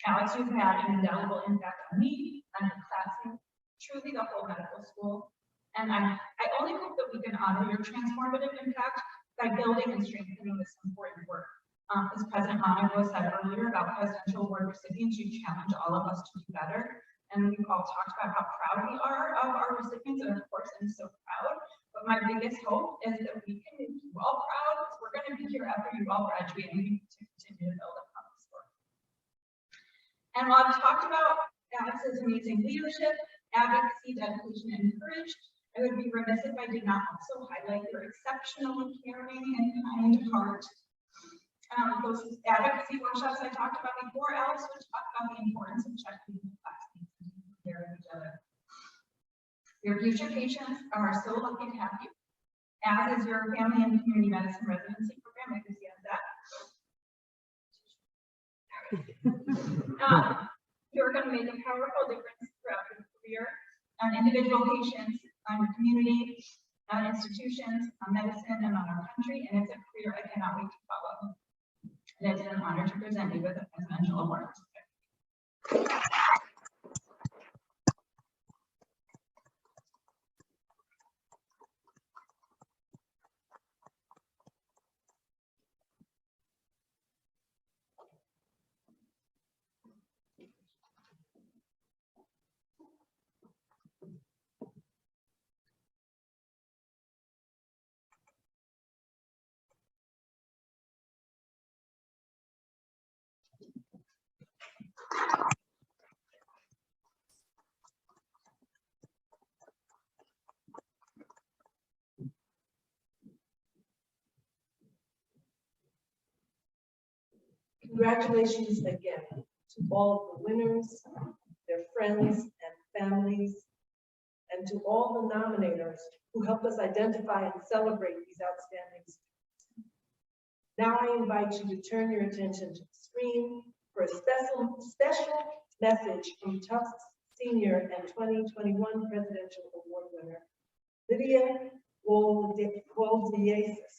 S6: Alex, you've had an indelible impact on me, on the classroom, truly the whole medical school. And I only hope that we can honor your transformative impact by building and strengthening this important work. As President Monaco said earlier about presidential award recipients, you challenge all of us to do better. And we've all talked about how proud we are of our recipients, and of course I'm so proud. But my biggest hope is that we can make you all proud, because we're going to be here after you all graduate and we need to continue to build upon this work. And while I've talked about Alex's amazing leadership, advocacy, dedication, and courage, I would be remiss if I did not also highlight your exceptionally caring and kind heart. Those advocacy workshops I talked about before, Alex would talk about the importance of checking the classmates and taking care of each other. Your future patients are so lucky to have you, as is your family and community medicine residency program. I can see that. You're going to make a powerful difference throughout your career on individual patients, on your community, on institutions, on medicine, and on our country. And it's a career I cannot wait to follow. And it's an honor to present you with a presidential award.
S2: Congratulations again to all the winners, their friends and families, and to all the nominators who helped us identify and celebrate these outstanding students. Now I invite you to turn your attention to the screen for a special message from Tufts Senior and 2021 Presidential Award winner, Lydia Woldiasis.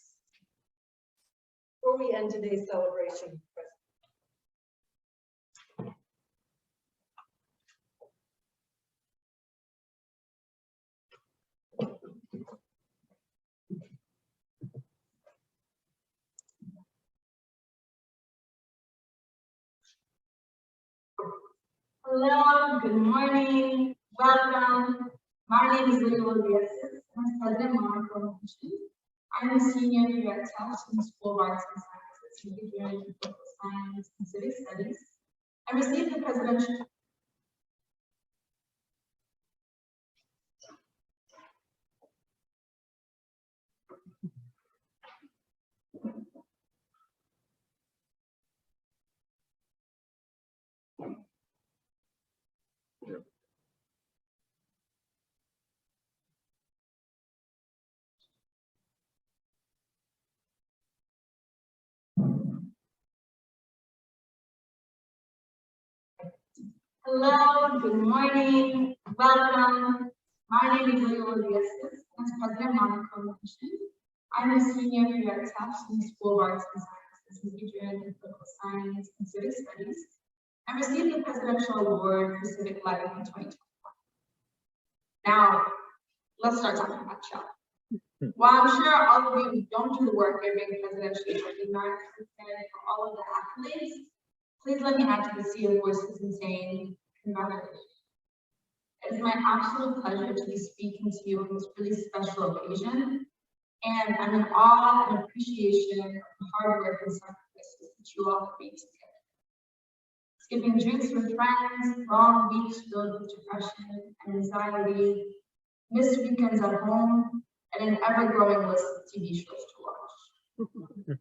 S2: Before we end today's celebration,
S15: Hello, good morning, welcome. My name is Lydia Woldiasis. I'm President Monaco. I'm a senior here at Tufts in the School of Arts and Sciences, particularly in political science and civic studies. I received the presidential. Hello, good morning, welcome. My name is Miguel Roccacella, and as President Monica mentioned, I'm a senior here at Tufts in the School of Arts and Sciences, majoring in political science and civic studies, and received the Presidential Award for Civic Life in 2021. Now, let's start talking about y'all. While I'm sure all of you don't do the work of being presidentially recognized and for all of the accolades, please let me add to the sea of voices in saying congratulations. It is my absolute pleasure to be speaking to you on this really special occasion, and I'm in awe and appreciation of the hard work and sacrifices that you all have made together. Skipping drinks with friends, long weeks filled with depression and anxiety, missed weekends at home, and an ever-growing list of TV shows to watch.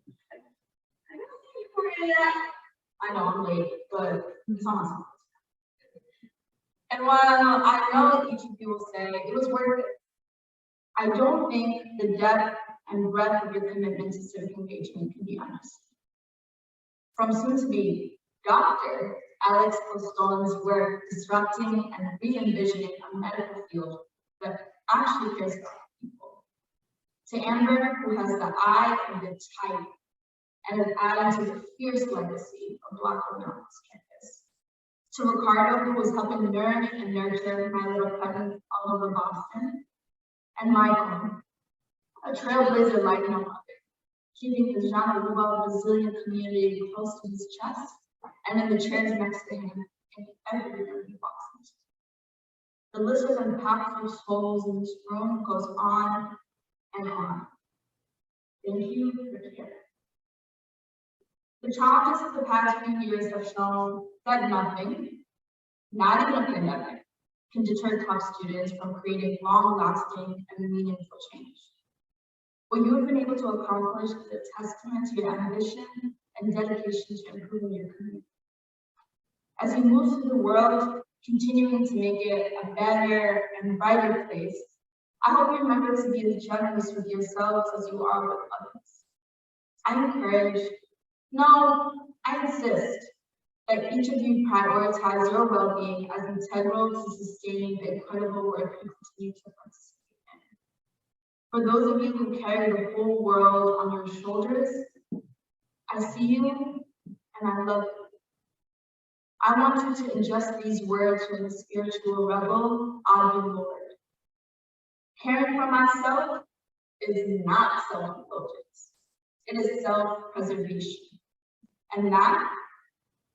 S15: I know I'm late, but it's awesome. And while I know each of you will say it was worth it, I don't think the depth and breadth of your commitment to civic engagement can be understated. From soon-to-be Dr. Alex Poston's work disrupting and re-envisioning a medical field that actually cares about people, to Amber, who has the eye and the type and is adding to the fierce legacy of Black women on this campus, to Ricardo, who was helping nourish and nurture my little cousins all over Boston, and Michael, a trailblazer like no other, keeping the Jean Louis Brazilian community close to his chest and in the chairs next to him in every room he walks into. The list of impactful souls in this room goes on and on. Thank you for caring. The challenges of the past few years have shown that nothing, not even a pandemic, can deter Tufts students from creating long-lasting and meaningful change. What you have been able to accomplish is a testament to your ambition and dedication to improving your community. As you move through the world, continuing to make it a better and brighter place, I hope you remember to be as generous with yourselves as you are with others. I encourage, no, I insist, that each of you prioritize your well-being as integral to sustaining the incredible work you continue to participate in. For those of you who carry the whole world on your shoulders, I see you and I love you. I want you to ingest these words from the spiritual rebel, Audre Lorde. Caring for myself is not self-indulgence. It is self-preservation. And that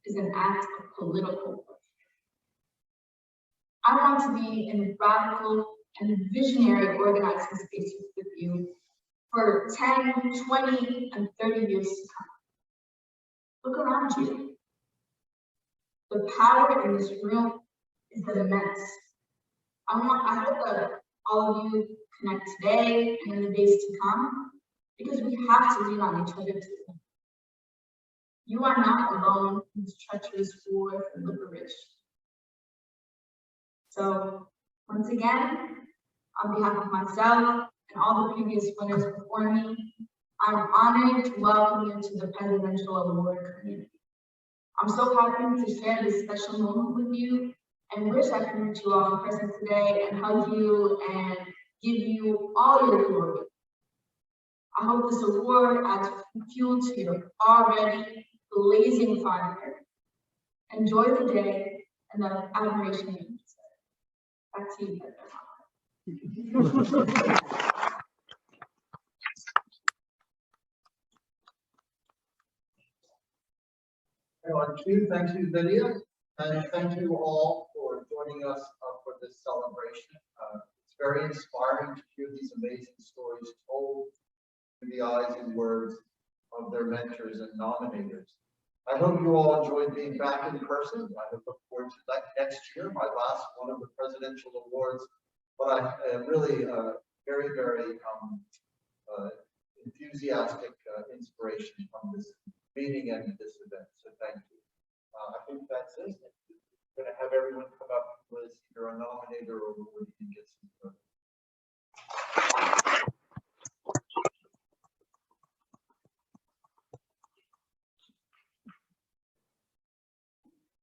S15: is an act of political work. I want to be in radical and visionary organizing spaces with you for 10, 20, and 30 years to come. Look around you. The power in this room is immense. I hope that all of you connect today and in the days to come, because we have to lean on each other to win. You are not alone in this treacherous war for liberation. So, once again, on behalf of myself and all the previous winners before me, I'm honored to welcome you to the Presidential Award community. I'm so happy to share this special moment with you and wish I could meet you all in person today and hug you and give you all your glory. I hope this award adds fuel to your already blazing fire. Enjoy the day and the admiration you deserve. Back to you,
S1: On cue, thank you, Delia, and thank you all for joining us for this celebration. It's very inspiring to hear these amazing stories told through the eyes and words of their mentors and nominators. I hope you all enjoyed being back in person. I look forward to that next year, my last one of the presidential awards, but I really very, very enthusiastic inspiration from this meeting and this event. So thank you. I think that's it. We're going to have everyone come up with either a nominator or awardee.